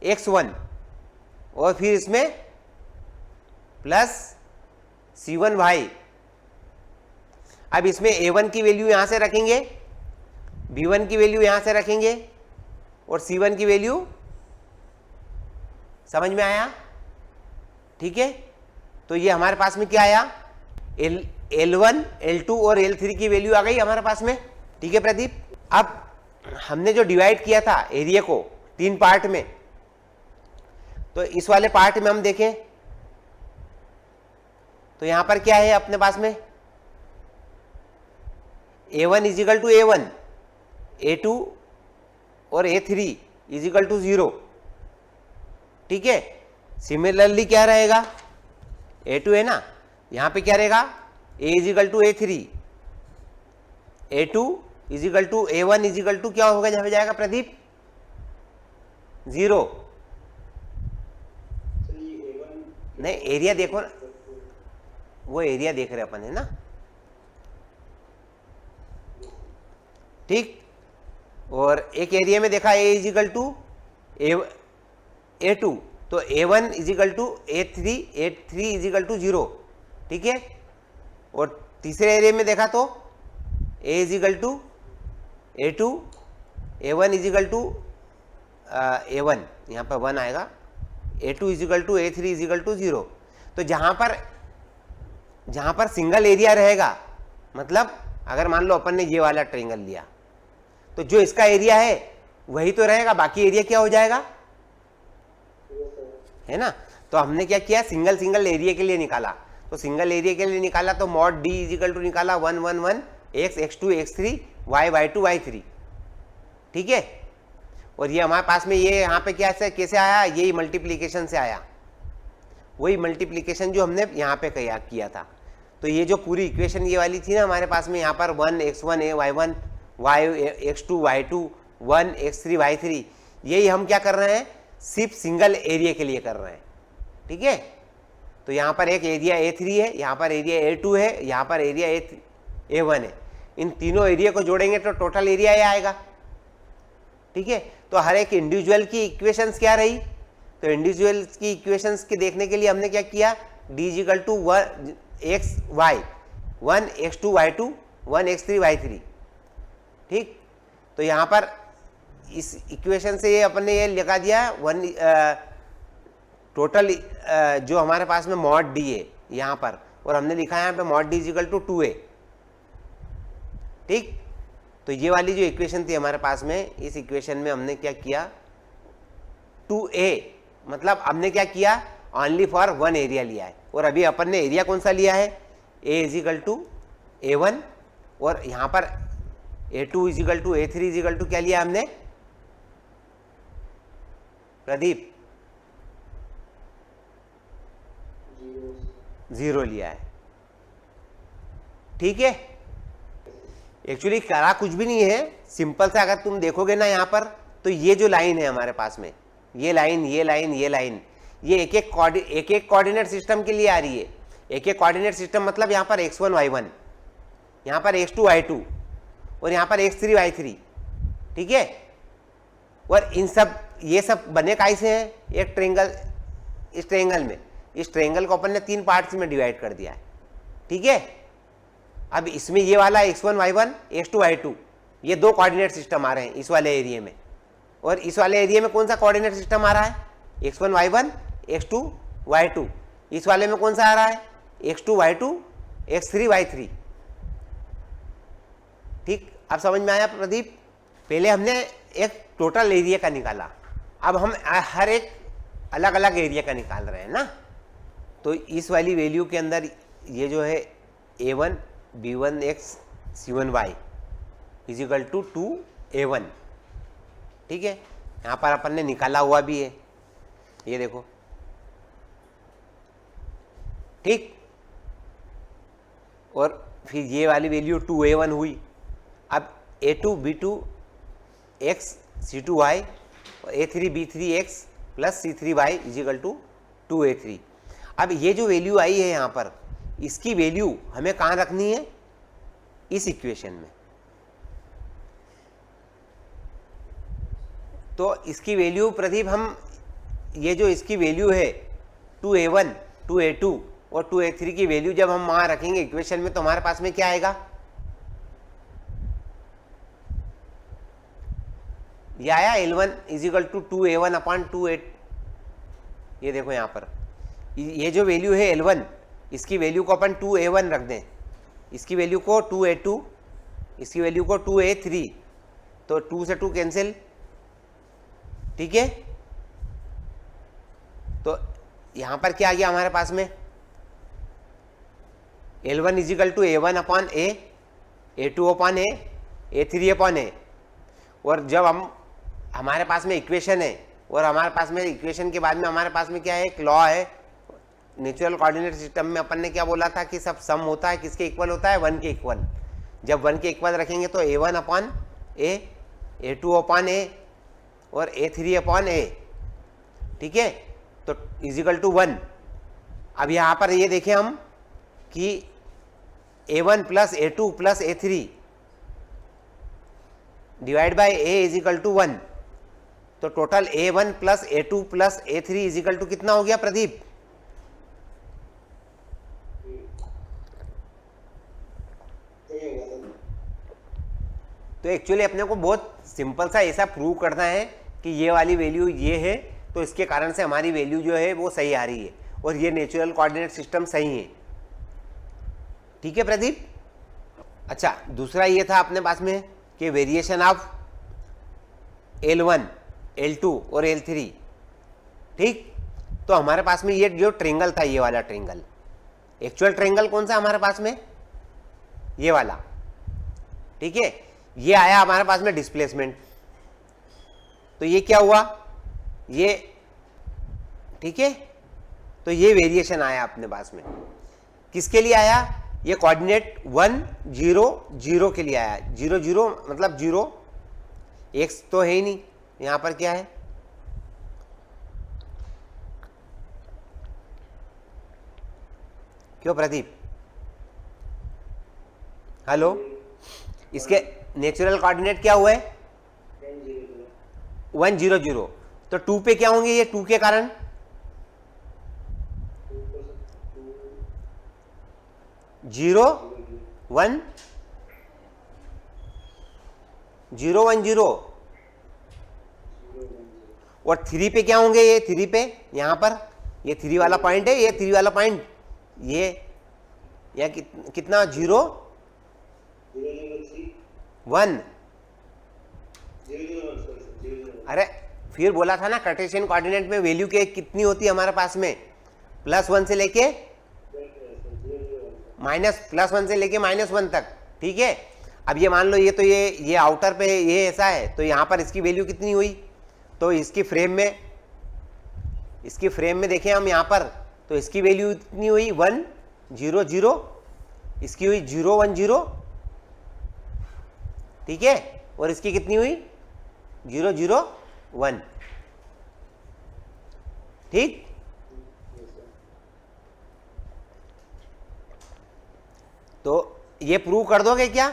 X1 और फिर इसमें प्लस C1 y। अब इसमें A1 की वैल्यू यहां से रखेंगे, B1 की वैल्यू यहां से रखेंगे और C1 की वैल्यू, समझ में आया? ठीक है। तो ये हमारे पास में क्या आया, L1 L2 और L3 की वैल्यू आ गई हमारे पास में। ठीक है प्रदीप। अब हमने जो डिवाइड किया था एरिया को 3 पार्ट में, तो इस वाले पार्ट में हम देखें तो यहां पर क्या है अपने पास में, A1 equal to A1, A2 और A3 इजिकल टू 0। ठीक है। सिमिलरली क्या रहेगा, A2 है ना, यहां पे क्या रहेगा, A equal to A3, A2 equal to A1 equal to क्या होगा, जहां पे जाएगा प्रदीप, 0। नहीं, एरिया देखो ना, वो एरिया देख रहे अपन है ना। ठीक। और एक एरिया में देखा A इजिकल टू A2, तो A1 equal to A3 equal to 0। ठीक है। और तीसरे एरिया में देखा तो A equal to A2, A1 equal to A1, यहाँ पर 1 आएगा, A2 equal to A3 equal to 0। तो जहाँ पर सिंगल एरिया रहेगा, मतलब अगर मान लो अपन ने ये वाला ट्रायंगल लिया तो जो इसका एरिया है वही तो रहेगा, बाकी एरिया क्या हो जाएगा, है ना। तो हमने क्या किया, सिंगल सिंगल एरिया के लिए निकाला। तो सिंगल एरिया के लिए निकाला तो मॉड डी इजिकल टू निकाला 1 1 1 x x2 x3 y y2 y3, ठीक है। और ये हमारे पास में ये यहाँ पे क्या से कैसे आया, यही मल्टीप्लीकेशन से आया, वही मल्टीप्लीकेशन जो हमने यहाँ पे किया था। तो ये जो पूरी इक्वेशन ये वाली थी ना हमारे पास में, यहाँ पर 1 x1 y1 y x2 y2 1 x3 y3, यही हम क्या कर रहे हैं, सिर्फ सिंगल एरिया के लिए कर रहे हैं, ठीक है। तो यहाँ पर एक एरिया A3 है, यहाँ पर एरिया A2 है, यहाँ पर एरिया A1 है। इन तीनों एरिया को जोड़ेंगे तो टोटल एरिया ये आएगा, ठीक है। तो हर एक इंडिविजुअल की इक्वेशंस क्या रही, तो इंडिविजुअल की इक्वेशंस के देखने के लिए हमने क्या किया, d is equal to 1 xy 1 x2 y2 1 x3 y3, ठीक। तो यहाँ पर इस इक्वेशन से ये अपन ने ये लगा दिया टोटल जो हमारे पास में मॉड डी है यहाँ पर, और हमने लिखा है यहाँ पे mod D is equal to 2a, ठीक। तो ये वाली जो इक्वेशन थी हमारे पास में, इस इक्वेशन में हमने क्या किया, 2a मतलब हमने क्या किया, ओनली फॉर वन एरिया लिया है। और अभी अपन ने एरिया कौन सा लिया है, a इजिकल टू a1, और यहाँ पर a2 equal to a3 equal to क्या लिया हमने प्रदीप, 0 लिया है, ठीक है। एक्चुअली करा कुछ भी नहीं है, सिंपल से अगर तुम देखोगे ना यहाँ पर, तो ये जो लाइन है हमारे पास में, ये लाइन ये लाइन ये लाइन, ये एक एक कोऑर्डिनेट सिस्टम के लिए आ रही है। एक एक कोऑर्डिनेट सिस्टम मतलब यहाँ पर x1 y1, यहाँ पर x2 y2 और यहाँ पर x3 y3, ठीक है। और इन सब ये सब बने कैसे हैं, एक ट्रेंगल, इस ट्रेंगल में, इस ट्रेंगल को अपन ने 3 पार्ट्स में डिवाइड कर दिया है, ठीक है। अब इसमें ये वाला x1 y1 x2 y2 ये 2 कोऑर्डिनेट सिस्टम आ रहे हैं इस वाले एरिया में, और इस वाले एरिया में कौन सा कोऑर्डिनेट सिस्टम आ रहा है, x1 y1 x2 y2, इस वाले में कौन सा आ रहा है, x2 y2 x3 y3, ठीक। अब समझ में आया प्रदीप। पहले हमने एक टोटल एरिया का निकाला, अब हम हर एक अलग अलग एरिया का निकाल रहे हैं ना। तो इस वाली वैल्यू के अंदर ये जो है a1 b1x c1y is equal to 2a1, ठीक है। यहाँ पर अपन ने निकाला हुआ भी है, ये देखो, ठीक। और फिर ये वाली वैल्यू 2a1 हुई। अब a2 b2 x c2y और a3 b3x plus c3y is equal to 2a3। अब ये जो वैल्यू आई है यहाँ पर, इसकी वैल्यू हमें कहाँ रखनी है, इस इक्वेशन में। तो इसकी वैल्यू प्रदीप हम, ये जो इसकी वैल्यू है 2a1 2a2 और 2a3 की वैल्यू जब हम वहाँ रखेंगे इक्वेशन में, तो हमारे पास में क्या आएगा, ये आया L1 equal to 2a1 upon 2a, ये देखो यहाँ पर ये जो वैल्यू है L1, इसकी वैल्यू को अपन 2a1 रख दें, इसकी वैल्यू को 2a2, इसकी वैल्यू को 2a3, तो 2 से 2 कैंसिल, ठीक है। तो यहाँ पर क्या आ गया हमारे पास में, L1 equal to a1 upon a, a2 upon a, a3 upon a। और जब हम हमारे पास में इक्वेशन है, और हमारे पास में इक्वेशन के बाद में हमारे पास में क्या है, एक लॉ है नेचुरल कोऑर्डिनेट सिस्टम में, अपन ने क्या बोला था कि सब सम होता है किसके इक्वल होता है, 1 के इक्वल। जब 1 के इक्वल रखेंगे तो a1 upon a, a2 upon a और a3 अपॉन a, ठीक है। तो इजिकल टू 1। अब यहाँ पर ये देखें हम कि a1 plus a2 plus a3 divide by a equal to 1, तो total a1 plus a2 plus a3 equal to कितना हो गया प्रदीप, तो एक्चुअली अपने को बहुत सिंपल सा ऐसा प्रूव करना है कि ये वाली वैल्यू ये है, तो इसके कारण से हमारी वैल्यू जो है वो सही आ रही है, और ये नेचुरल कोऑर्डिनेट सिस्टम सही है, ठीक है प्रदीप। अच्छा, दूसरा ये था अपने पास में कि वेरिएशन ऑफ L1, L2 और L3, ठीक। तो हमारे पास में ये जो ट्रेंगल था, ये वाला ट्रेंगल, एक्चुअल ट्रेंगल कौन सा हमारे पास में, ये वाला, ठीक है। ये आया हमारे पास में डिस्प्लेसमेंट, तो ये क्या हुआ, ये, ठीक है। तो ये वेरिएशन आया अपने पास में, किसके लिए आया, ये कोऑर्डिनेट 1 0 0 के लिए आया। 0 0 मतलब 0, x तो है ही नहीं, यहां पर क्या है, क्यों प्रदीप, हेलो, इसके नेचुरल कोऑर्डिनेट क्या हुआ है, 1 0 0, तो 2 पे क्या होंगे, ये 2 के कारण 0 1 0 1 0, और 3 पे क्या होंगे, ये 3 पे, यहां पर ये 3 वाला पॉइंट है, ये 3 वाला पॉइंट, ये या कितना 0 1, अरे फिर बोला था ना कार्टेशियन कोऑर्डिनेट में वैल्यू के कितनी होती है हमारे पास में, +1 से लेके +1 से लेके -1 तक, ठीक है। अब ये मान लो ये तो ये आउटर पे ये ऐसा है, तो यहाँ पर इसकी वैल्यू कितनी हुई, तो इसकी फ्रेम में देखें हम यहाँ पर, तो इसकी वैल्यू कितनी हुई 1 0 0, इसकी हुई 0 1 0, ठीक है, और इसकी कितनी हुई 0 0 1, ठीक। तो ये प्रूव कर दोगे क्या,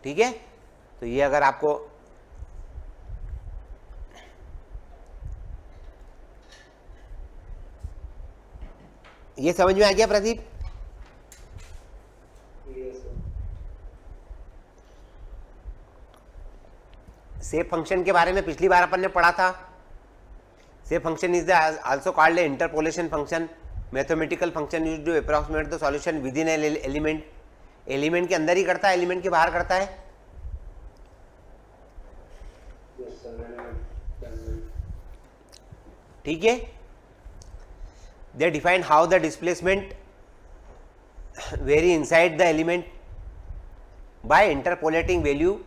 ठीक है। तो ये अगर आपको ये समझ में आ गया प्रदीप, शेप फंक्शन के बारे में पिछली बार अपन ने पढ़ा था। Shape function is also called a interpolation function, mathematical function used to approximate the solution within element, element के अंदर ही करता है, एलिमेंट के बाहर करता है, ठीक है। दे define how the displacement very inside the element by interpolating value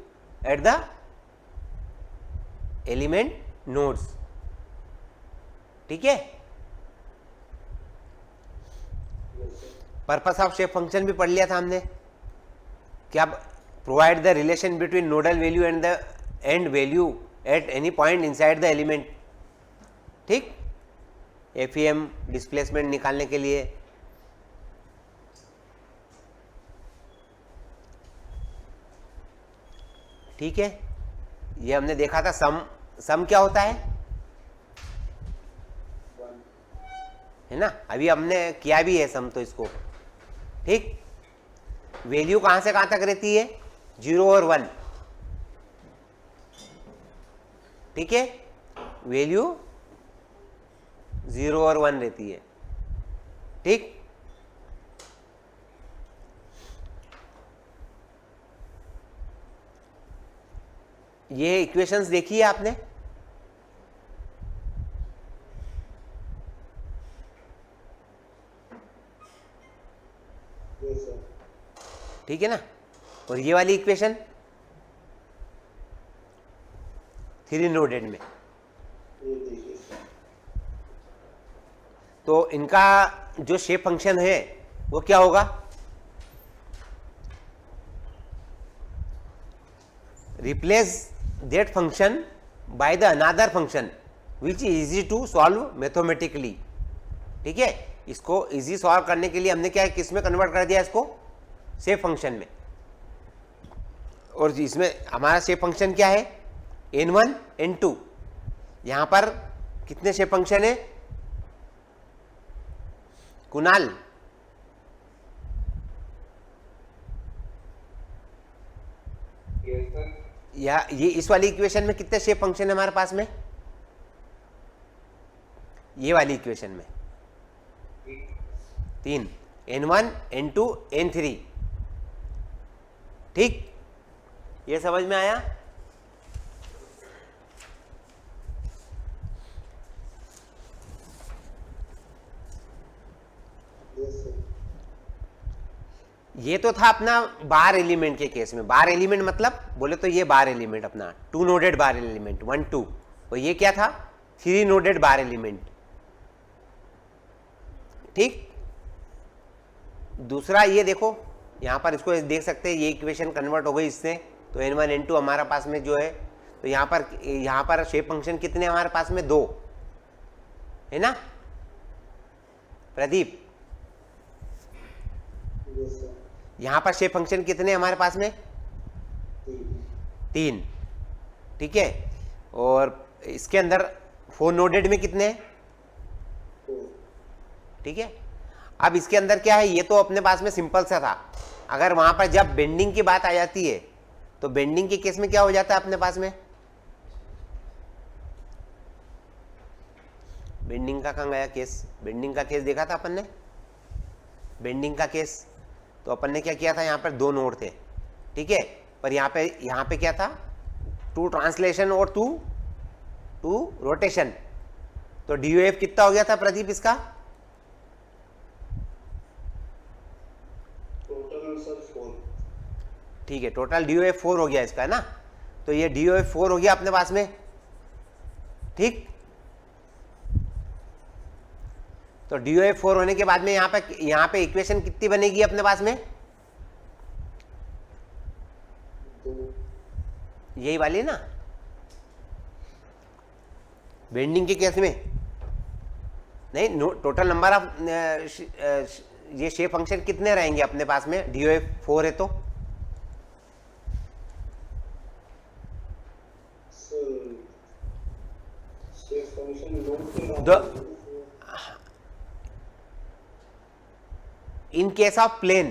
at the element nodes, ठीक है। पर्पस ऑफ शेप फंक्शन भी पढ़ लिया था हमने, क्या, provide the relation between nodal value and the end value at any point inside the element, ठीक। FEM displacement निकालने के लिए, ठीक है। ये हमने देखा था, सम क्या होता है ना, अभी हमने किया भी है सम, तो इसको, ठीक। वैल्यू कहां से कहां तक रहती है, 0 और 1, ठीक है, वैल्यू 0 और 1 रहती है, ठीक। ये इक्वेशंस देखी है आपने, ठीक है ना, और ये वाली इक्वेशन 3 नोडेड में, तो इनका जो शेप फंक्शन है वो क्या होगा, replace that function by the another function which is easy to solve mathematically, ठीक है। इसको इजी सॉल्व करने के लिए हमने क्या किस में कन्वर्ट कर दिया, इसको शेप फंक्शन में, और इसमें हमारा शेप फंक्शन क्या है, n1 n2, यहां पर कितने शेप फंक्शन है कुणाल, या ये इस वाली इक्वेशन में कितने शेप फंक्शन है हमारे पास में, ये वाली इक्वेशन में 3, N1 N2 N3। ठीक, ये समझ में आया? ये तो था अपना बार एलिमेंट के केस में। बार एलिमेंट मतलब बोले तो ये बार एलिमेंट अपना 2 नोडेड बार एलिमेंट 1 2, और ये क्या था 3 नोडेड बार एलिमेंट। ठीक, दूसरा ये देखो यहाँ पर, इसको देख सकते हैं, ये इक्वेशन कन्वर्ट हो गई इससे, तो n1 n2 हमारा पास में जो है, तो यहाँ पर शेप फंक्शन कितने हमारे पास में 2 है ना प्रदीप? यहाँ पर शेप फंक्शन कितने हमारे पास में 3। ठीक है, और इसके अंदर 4 नोडेड में कितने हैं? ठीक है, अब इसके अंदर क्या है, ये तो अपने पास में सिंपल सा था। अगर वहां पर जब बेंडिंग की बात आ जाती है तो बेंडिंग के केस में क्या हो जाता है अपने पास में? बेंडिंग का कहाँ गया केस? बेंडिंग का केस देखा था अपन ने। बेंडिंग का केस तो अपन ने क्या किया था, यहाँ पर 2 नोड थे। ठीक है, पर यहाँ पे क्या था 2 ट्रांसलेशन और 2 रोटेशन। तो DOF कितना हो गया था प्रदीप इसका? ठीक है, टोटल DOF 4 हो गया इसका, है ना? तो ये DOF 4 हो गया अपने पास में। ठीक, तो DOF 4 होने के बाद में यहाँ पे इक्वेशन कितनी बनेगी अपने पास में? यही वाली ना बेंडिंग के केस में? नहीं, टोटल नंबर ऑफ ये शेप फंक्शन कितने रहेंगे अपने पास में? DOF 4 है तो in case of plane,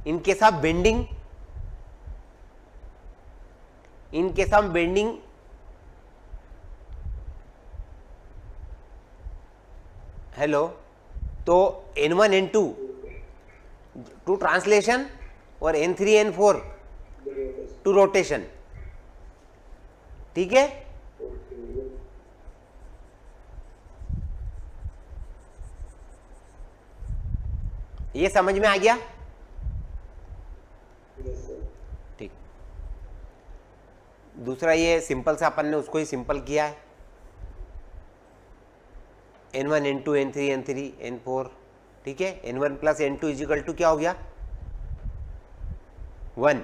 in case of bending, in case of bending, hello, तो N1 N2 टू ट्रांसलेशन और N3 N4 टू रोटेशन। ठीक है, ये समझ में आ गया? ठीक, दूसरा ये सिंपल सा अपन ने उसको ही सिंपल किया है, N1 N2 N3 N3 N4। ठीक है, N1 plus N2 equal to क्या हो गया 1,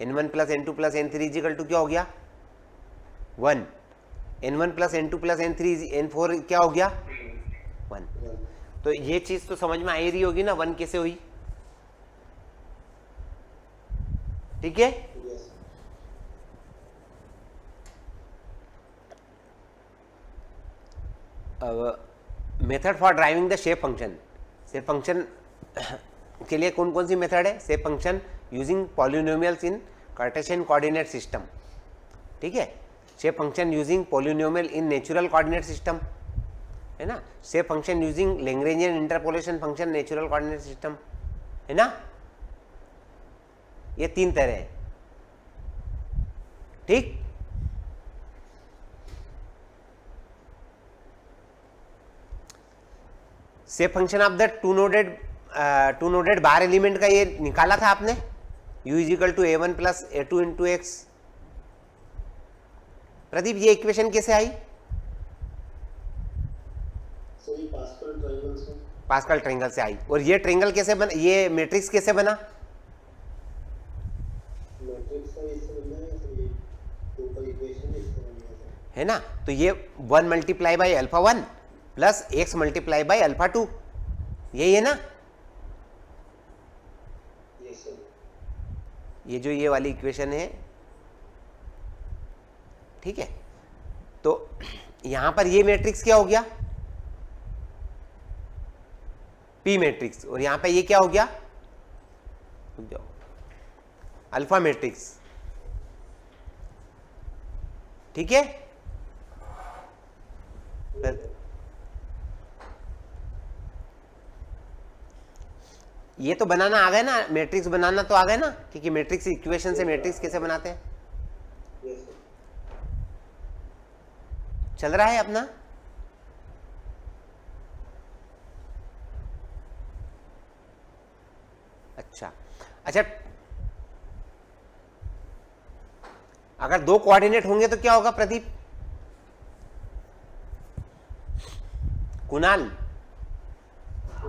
N1 plus N2 plus N3 equal to क्या हो गया 1, N1 plus N2 plus N3 N4 क्या हो गया 1। तो ये चीज तो समझ में आ ही रही होगी ना 1 कैसे हुई? ठीक है, method for driving the shape function. Shape function के लिए कौन कौन सी मेथड है? शेप फंक्शन यूजिंग पॉलिनोमियल्स इन कार्टेशियन कोऑर्डिनेट सिस्टम। ठीक है, shape function using polynomial in natural coordinate system, है ना? Shape function using Lagrangian interpolation function natural coordinate system, है ना? ये 3 तरह है। ठीक, shape function of the two nodded bar element का ये निकाला था आपने, u equal to a1 plus a2 into x. Pradeep ये इक्वेशन कैसे आई? पास्कल ट्रायंगल से आई। और ये ट्रायंगल कैसे बना, ये मैट्रिक्स कैसे बना? है ना? तो ये 1 multiply by alpha 1 plus x multiply by alpha 2, यही है ना? ये जो ये वाली इक्वेशन है। ठीक है, तो यहां पर ये मैट्रिक्स क्या हो गया P मैट्रिक्स, और यहां पे ये क्या हो गया अल्फा मैट्रिक्स। ठीक है, ये तो बनाना आ गया ना, मैट्रिक्स बनाना तो आ गया ना, क्योंकि मैट्रिक्स इक्वेशन से मैट्रिक्स कैसे बनाते हैं। Yes sir. चल रहा है अपना। अच्छा अच्छा, अगर दो कोऑर्डिनेट होंगे तो क्या होगा प्रदीप? कुणाल, तो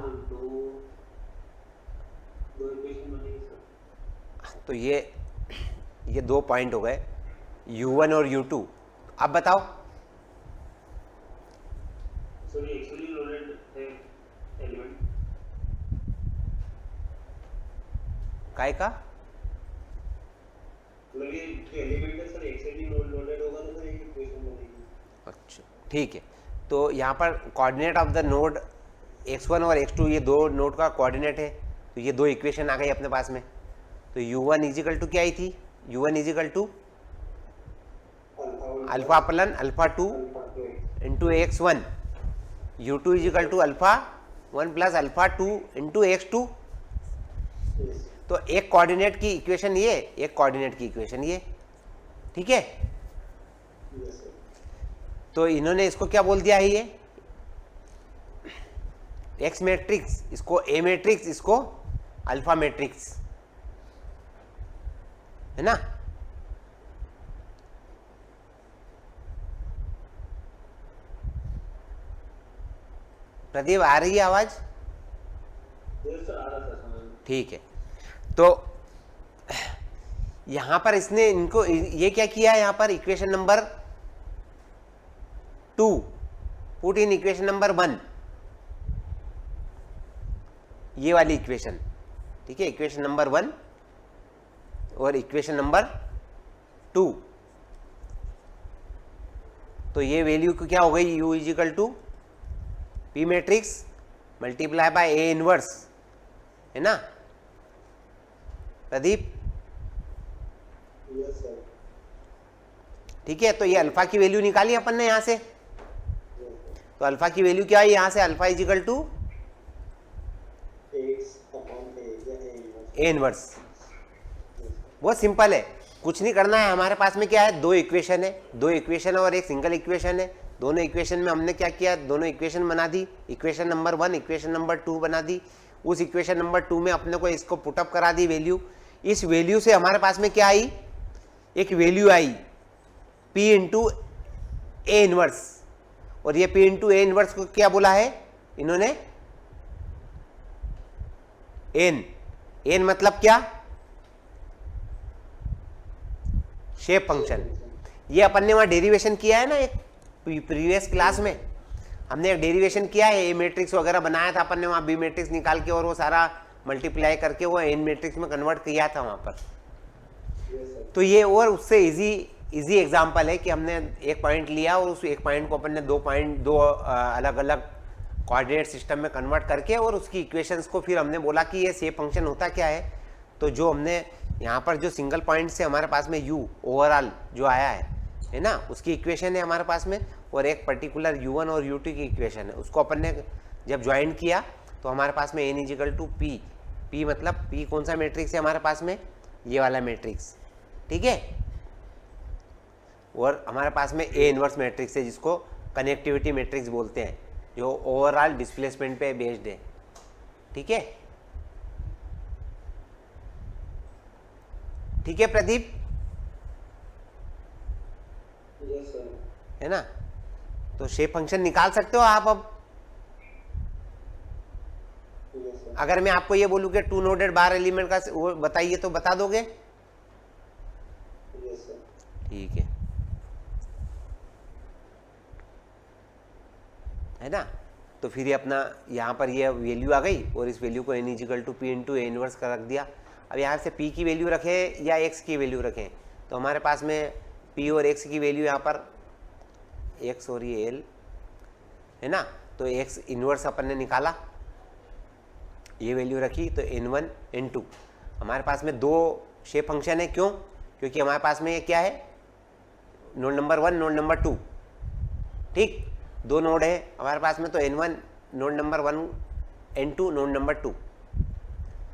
दो इक्वेशन बनेगी सर। तो ये 2 पॉइंट हो गए, U1 और U2। अब बताओ। सर ये एक्चुअली लोडेड है एलिमेंट। काय का? मतलब ये जो एलिमेंट है सर एक्चुअली लोडेड होगा तो सर एक इक्वेशन बनेगी। अच्छा ठीक है, तो यहाँ पर coordinate of the node x1 और x2, ये 2 नोड का कोऑर्डिनेट है, तो ये 2 इक्वेशन आ गई अपने पास में। तो U1 इजिकल टू क्या आई थी? U1 equal to alpha plus alpha 2 into x1, U2 equal to alpha 1 plus alpha 2 into x2। तो एक कोऑर्डिनेट की इक्वेशन ये, एक कोऑर्डिनेट की इक्वेशन ये, ठीक है। तो इन्होंने इसको क्या बोल दिया है, ये एक्स मैट्रिक्स, इसको ए मैट्रिक्स, इसको अल्फा मैट्रिक्स, है ना। प्रदीप आ रही है आवाज? यस सर, आ रहा था समझ। ठीक है, तो यहां पर इसने इनको ये क्या किया है, यहां पर equation number 2 put in equation number 1, ये वाली इक्वेशन, ठीक है, इक्वेशन नंबर 1 और इक्वेशन नंबर 2। तो ये वैल्यू क्या हो गई, U equal to P matrix multiply by A inverse, है ना प्रदीप? Yes sir. ठीक है, तो ये अल्फा की वैल्यू निकाली अपन ने यहां से। तो अल्फा की वैल्यू क्या है यहां से, alpha equal to A inverse. बहुत सिंपल है, कुछ नहीं करना है। हमारे पास में क्या है, 2 इक्वेशन है, 2 इक्वेशन और एक सिंगल इक्वेशन है। दोनों इक्वेशन में हमने क्या किया, दोनों इक्वेशन बना दी, इक्वेशन नंबर 1 इक्वेशन नंबर 2 बना दी। उस इक्वेशन नंबर 2 में अपने को इसको पुटअप करा दी वैल्यू। इस वैल्यू से हमारे पास में क्या आई, एक value I P into A inverse. और ये P इंटू ए इनवर्स को क्या बोला है इन्होंने, एन मतलब क्या, शेप फंक्शन। ये अपन ने वहां डेरिवेशन किया है ना, एक प्रीवियस क्लास में हमने एक डेरिवेशन किया है, ए मैट्रिक्स वगैरह बनाया था अपन ने वहां, बी मैट्रिक्स निकाल के और वो सारा मल्टीप्लाई करके वो एन मैट्रिक्स में कन्वर्ट किया था वहां पर। तो ये और उससे इजी एग्जांपल है कि हमने एक पॉइंट लिया और उस एक पॉइंट को अपन ने दो अलग अलग कोऑर्डिनेट सिस्टम में कन्वर्ट करके और उसकी इक्वेशंस को फिर हमने बोला कि ये शेप फंक्शन होता क्या है। तो जो हमने यहाँ पर जो सिंगल पॉइंट से हमारे पास में u ओवरऑल जो आया है ना, उसकी इक्वेशन है हमारे पास में, और एक पर्टिकुलर u1 और u2 की इक्वेशन है। उसको अपन ने जब ज्वाइन किया तो हमारे पास में n equal to P, P मतलब p कौन सा मैट्रिक्स है हमारे पास में, ये वाला मैट्रिक्स, ठीक है। और हमारे पास में ए इनवर्स मैट्रिक्स है जिसको कनेक्टिविटी मैट्रिक्स बोलते हैं, जो ओवरऑल डिस्प्लेसमेंट पे बेस्ड है, ठीक है। ठीक है प्रदीप, यस सर। है ना। तो शेप फंक्शन निकाल सकते हो आप। अब यस सर। अगर मैं आपको ये बोलूं कि 2 नोडेड बार एलिमेंट का वो बताइए तो बता दोगे? Yes sir. ठीक है ना। तो फिर ये अपना यहाँ पर ये वैल्यू आ गई और इस वैल्यू को n equal to P into A inverse का रख दिया। अब यहाँ से p की वैल्यू रखें या x की वैल्यू रखें, तो हमारे पास में p और x की वैल्यू यहाँ पर x और ये l है ना। तो x इनवर्स अपन ने निकाला, ये वैल्यू रखी, तो n1 n2 हमारे पास में 2 शेप फंक्शन है। क्यों? क्योंकि हमारे पास में ये क्या है, नोड नंबर 1 नोड नंबर 2, ठीक, 2 नोड है हमारे पास में। तो n1 node number 1, n2 node number 2।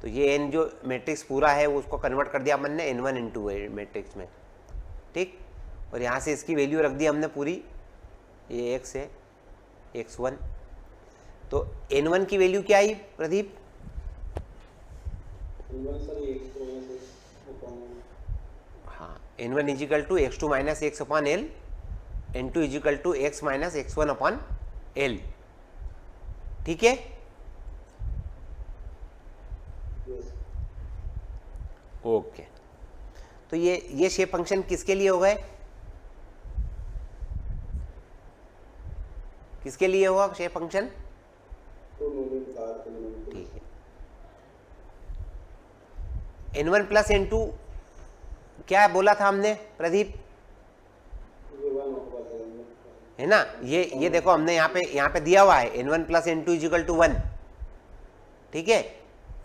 तो ये n जो मैट्रिक्स पूरा है वो उसको कन्वर्ट कर दिया अपन ने n1 into मैट्रिक्स में, ठीक। और यहाँ से इसकी वैल्यू रख दी हमने पूरी, ये x है x1। तो n1 की वैल्यू क्या आई प्रदीप? हाँ, n1 equal to x2 minus x upon L, n2 equal to x minus x1 upon L, ठीक है। ओके, तो ये शेप फंक्शन किसके लिए हो गए? किसके लिए होगा शेप फंक्शन? ठीक है। n1 प्लस n2 क्या बोला था हमने प्रदीप, है ना? ये देखो हमने यहाँ पे दिया हुआ है n1 plus n2 equal to 1, ठीक है।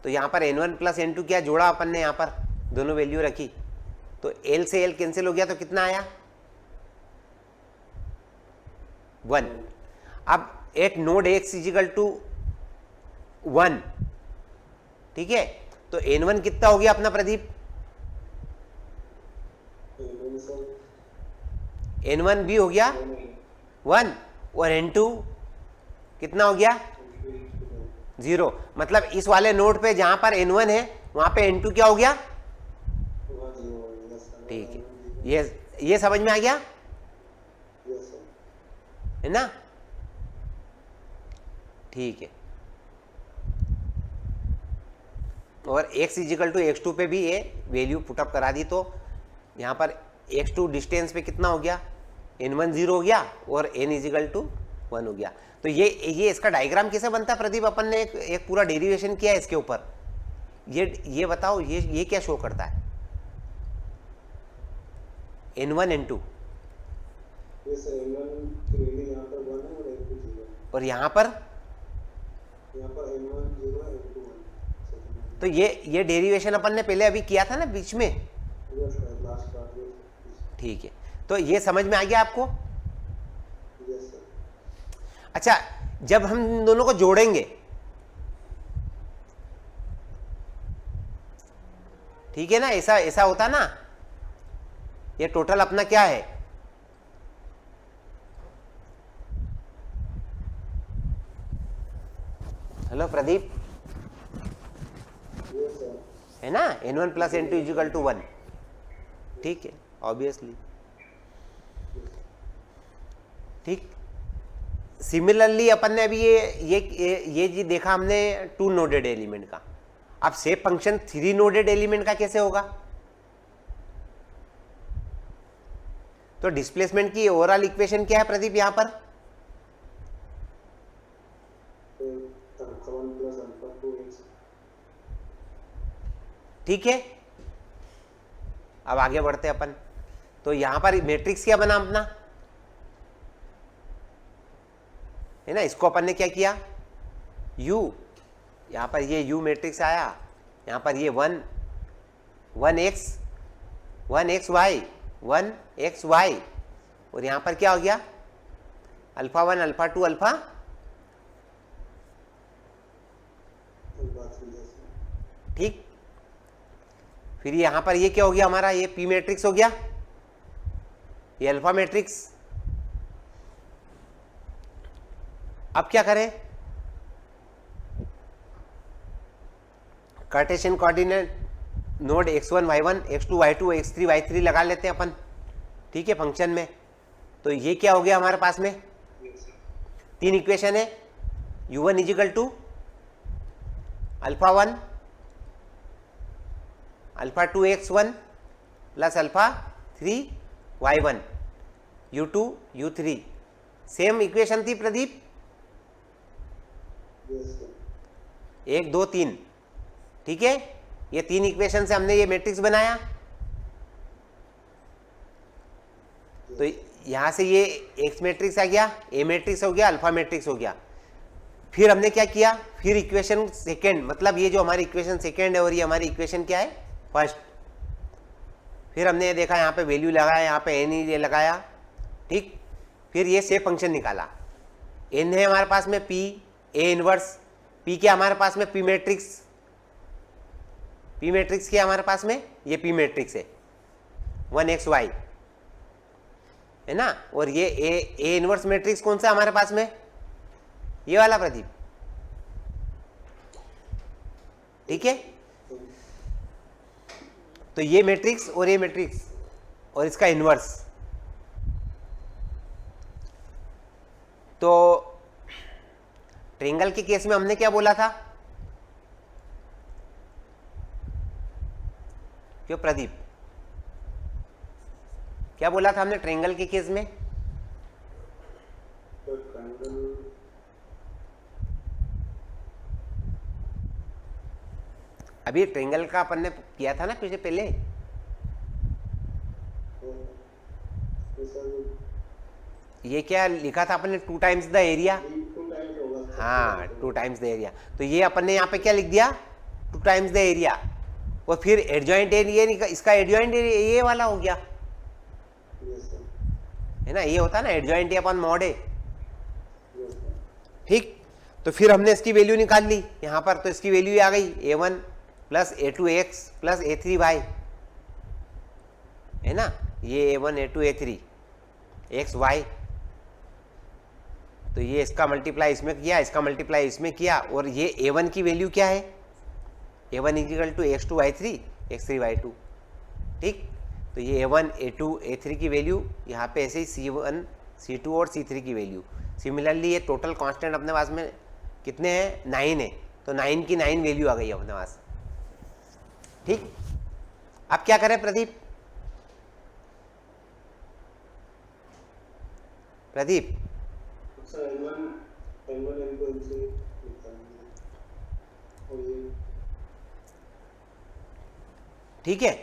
तो यहाँ पर n1 प्लस n2 क्या जोड़ा अपन ने, यहाँ पर दोनों वैल्यू रखी, तो l से l कैंसिल हो गया, तो कितना आया? 1। अब at node x equal to 1, ठीक है। तो n1 कितना हो गया अपना प्रदीप? n1 भी हो गया 1, और n2 कितना हो गया? 0। मतलब इस वाले नोड पे जहां पर n1 है वहां पे n2 क्या हो गया? ठीक है, ये समझ में आ गया, है ना? ठीक है। और x इजिकल टू x2 पे भी ये वैल्यू पुटअप करा दी, तो यहाँ पर x2 डिस्टेंस पे कितना हो गया? n1 0 हो गया और n इजिकल टू 1 हो गया। तो ये इसका डायग्राम कैसे बनता है प्रदीप? अपन ने एक पूरा डेरिवेशन किया है इसके ऊपर। ये बताओ, ये क्या शो करता है? n1 n2 और यहाँ पर n1 0 n2 1। तो ये डेरिवेशन अपन ने पहले अभी किया था ना बीच में, ठीक है। तो ये समझ में आ गया आपको? अच्छा, जब हम इन दोनों को जोड़ेंगे, ठीक है ना, ऐसा होता ना, ये टोटल अपना क्या है? हेलो प्रदीप, है ना, n1 plus n2 equal to 1, ठीक है, ऑब्वियसली, ठीक। सिमिलरली अपन ने अभी ये देखा हमने 2 नोडेड एलिमेंट का। अब शेप फंक्शन 3 नोडेड एलिमेंट का कैसे होगा? तो डिस्प्लेसमेंट की ओवरऑल इक्वेशन क्या है प्रदीप यहाँ पर? ठीक है, अब आगे बढ़ते हैं अपन। तो यहां पर मैट्रिक्स क्या बना अपना, है ना? इसको अपन ने क्या किया? U, यहां पर ये U मैट्रिक्स आया, यहां पर ये 1x y 1x y, और यहां पर क्या हो गया? अल्फा 1 अल्फा 2 अल्फा, ठीक। फिर यहां पर ये क्या हो गया हमारा? ये P मैट्रिक्स हो गया, ये अल्फा मैट्रिक्स। अब क्या करें? Cartesian coordinate node x1 y1 x2 y2 x3 y3 लगा लेते हैं अपन, ठीक है, फंक्शन में। तो ये क्या हो गया हमारे पास में? 3 इक्वेशन है। u1 equal to alpha 1 alpha 2 x1 plus alpha 3 y1 u2 u3, same equation थी प्रदीप, 1 2 3, ठीक है। ये 3 इक्वेशन से हमने ये मैट्रिक्स बनाया। तो यहां से ये एक्स मैट्रिक्स आ गया, ए मैट्रिक्स हो गया, अल्फा मैट्रिक्स हो गया। फिर हमने क्या किया? फिर इक्वेशन सेकेंड, मतलब ये जो हमारी इक्वेशन सेकेंड है और ये हमारी इक्वेशन क्या है? फर्स्ट। फिर हमने ये देखा, यहाँ पे वैल्यू लगाया, यहाँ पे एन ये लगाया, ठीक। फिर ये शेप फंक्शन निकाला। एन है हमारे पास में पी, ए इनवर्स, पी क्या हमारे पास में? पी मैट्रिक्स, पी मैट्रिक्स क्या है हमारे पास में, ये पी मैट्रिक्स है 1xy है ना, और ये ए इनवर्स मैट्रिक्स कौन सा हमारे पास में, ये वाला प्रदीप, ठीक है। तो ये मैट्रिक्स और ये मैट्रिक्स और इसका इनवर्स, तो ट्रायंगल के केस में हमने क्या बोला था, क्यों प्रदीप, क्या बोला था हमने ट्रायंगल के केस में, तो ट्रायंगल अभी ट्रायंगल का अपन ने किया था ना पीछे पहले, ये क्या लिखा था अपन ने, 2 टाइम्स द एरिया, 2 टाइम्स होगा। हाँ 2 टाइम्स द एरिया, तो ये अपन ने यहाँ पे क्या लिख दिया 2 टाइम्स द एरिया, और फिर एडजॉइंट एरिया, इसका एडजॉइंट एरिया ये वाला हो गया यस सर, है ना, ये होता है ना एडजॉइंट ए अपन मॉड है, यस सर, ठीक। तो फिर हमने इसकी वैल्यू निकाल ली यहाँ पर, तो इसकी वैल्यू आ गई a1 plus a2x plus a3y है ना, ये a1 a2 a3 xy, तो ये इसका मल्टीप्लाई इसमें किया, इसका मल्टीप्लाई इसमें किया, और ये a1 की वैल्यू क्या है, a1 equal to x2 y3 x3 y2, ठीक। तो ये a1 a2 a3 की वैल्यू यहाँ पे ऐसे ही c1 c2 और c3 की वैल्यू, सिमिलरली ये टोटल कांस्टेंट अपने पास में कितने हैं 9 है, तो 9 की 9 वैल्यू आ गई अपने पास, ठीक। अब क्या करें Pradeep, Pradeep sir N1 N2 N3 निकालना और ये ठीक है।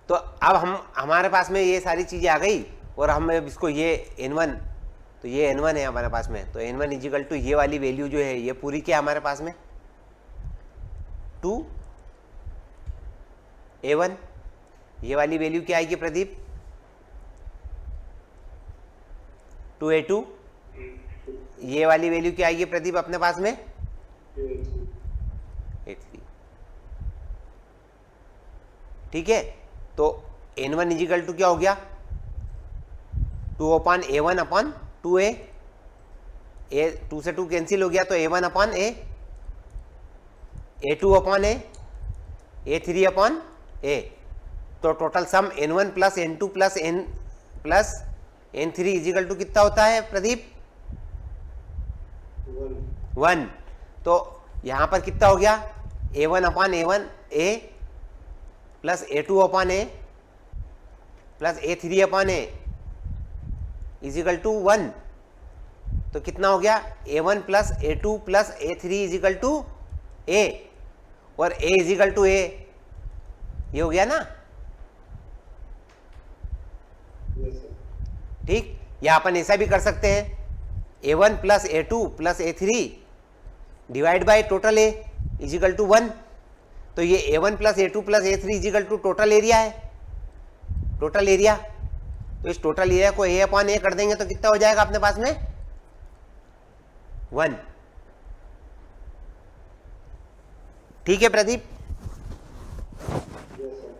तो अब हमारे पास में ये सारी चीजें आ गई, और हम अब इसको ये n1, तो ये n1 है हमारे पास में, तो n1 इजिकल टू ये वाली वैल्यू जो है ये पूरी क्या हमारे पास में 2a1, ये वाली वैल्यू क्या आएगी प्रदीप 2a2, ये वाली वैल्यू क्या आएगी प्रदीप अपने पास में a3, ठीक है। तो n1 इजिकल टू क्या हो गया 2/a1 अपॉन 2a, 2 से 2 कैंसिल हो गया, तो a1 upon a, a2 upon a, a3 upon a, तो total sum n1 plus n2 plus n3 equal to कितना होता है प्रदीप 1, तो यहां पर कितना हो गया a1 upon a1 a plus a2 upon a plus a3 upon a equal to 1, तो कितना हो गया a1 plus a2 plus a3 equal to a, और a इजिकल टू a, ये हो गया ना, यस सर, ठीक। या अपन ऐसा भी कर सकते हैं a1 plus a2 plus a3 divide by total a equal to 1, तो ये a1 plus a2 plus a3 equal to total area है, टोटल एरिया, तो इस टोटल एरिया को a अपॉन a कर देंगे तो कितना हो जाएगा अपने पास में 1, ठीक है प्रदीप। यस सर,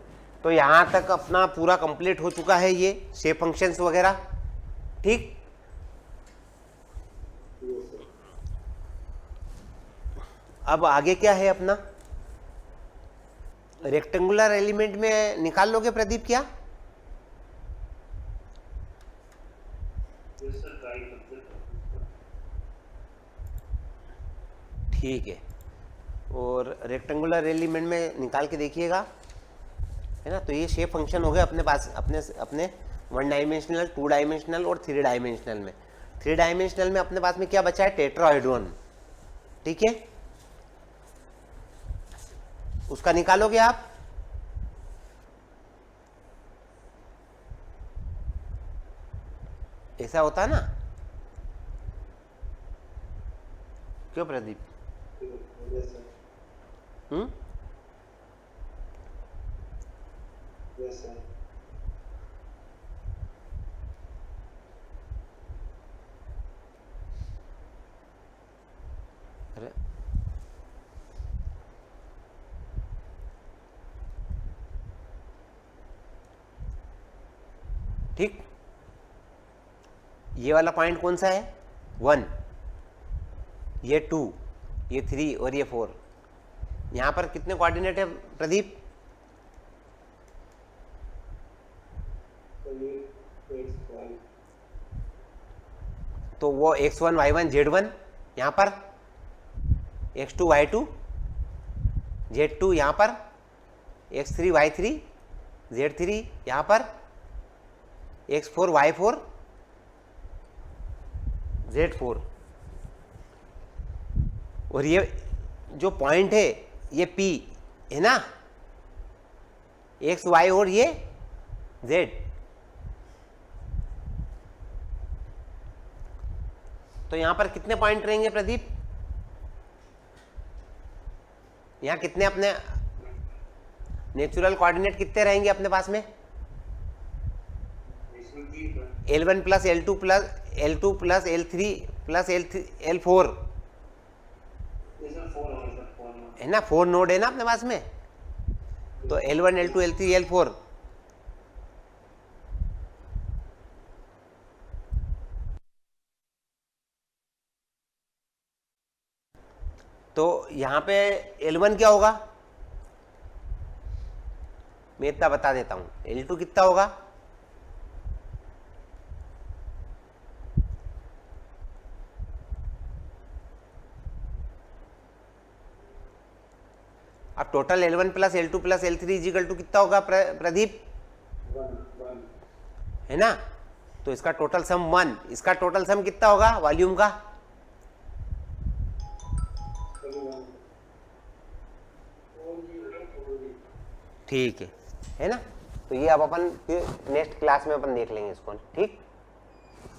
तो यहां तक अपना पूरा कंप्लीट हो चुका है ये शेप फंक्शंस वगैरह, ठीक। यस सर, अब आगे क्या है अपना, रेक्टेंगुलर एलिमेंट में निकाल लोगे प्रदीप क्या, यस सर, ट्राई करते हैं। ठीक है, और रेक्टेंगुलर एलिमेंट में निकाल के देखिएगा, है ना। तो ये शेप फंक्शन हो गए अपने पास, अपने 1 डायमेंशनल 2 डायमेंशनल और 3 डायमेंशनल में। 3 डायमेंशनल में अपने पास में क्या बचा है टेट्राहेड्रॉन, ठीक है, उसका निकालोगे आप, ऐसा होता ना, क्यों Pradeep, yes sir, yes sir, अरे ठीक, ये वाला पॉइंट कौन सा है 1, ये 2, ये 3 और ये 4। यहां पर कितने कोऑर्डिनेट है प्रदीप? तो वो x1 y1 z1, यहां पर x2 y2 z2, यहां पर x3 y3 z3, यहां पर x4 y4 z4। और ये जो पॉइंट है ये P है ना, x y और ये z। तो यहां पर कितने पॉइंट रहेंगे प्रदीप? यहां कितने अपने नेचुरल कोऑर्डिनेट कितने रहेंगे अपने पास में? L1 plus L2 plus L2 plus L3 plus L4 है ना, 4 नोड है ना अपने पास में। तो L1 L2 L3 L4। तो यहां पे L1 क्या होगा, मैं इतना बता देता हूं। L2 कितना होगा? अब total L1 plus L2 plus L3 equal to कितना होगा प्रदीप? 1 है ना। तो इसका टोटल सम 1, इसका टोटल सम कितना होगा वॉल्यूम का? ठीक है ना। तो ये अब अपन नेक्स्ट क्लास में अपन देख लेंगे इसको, ठीक।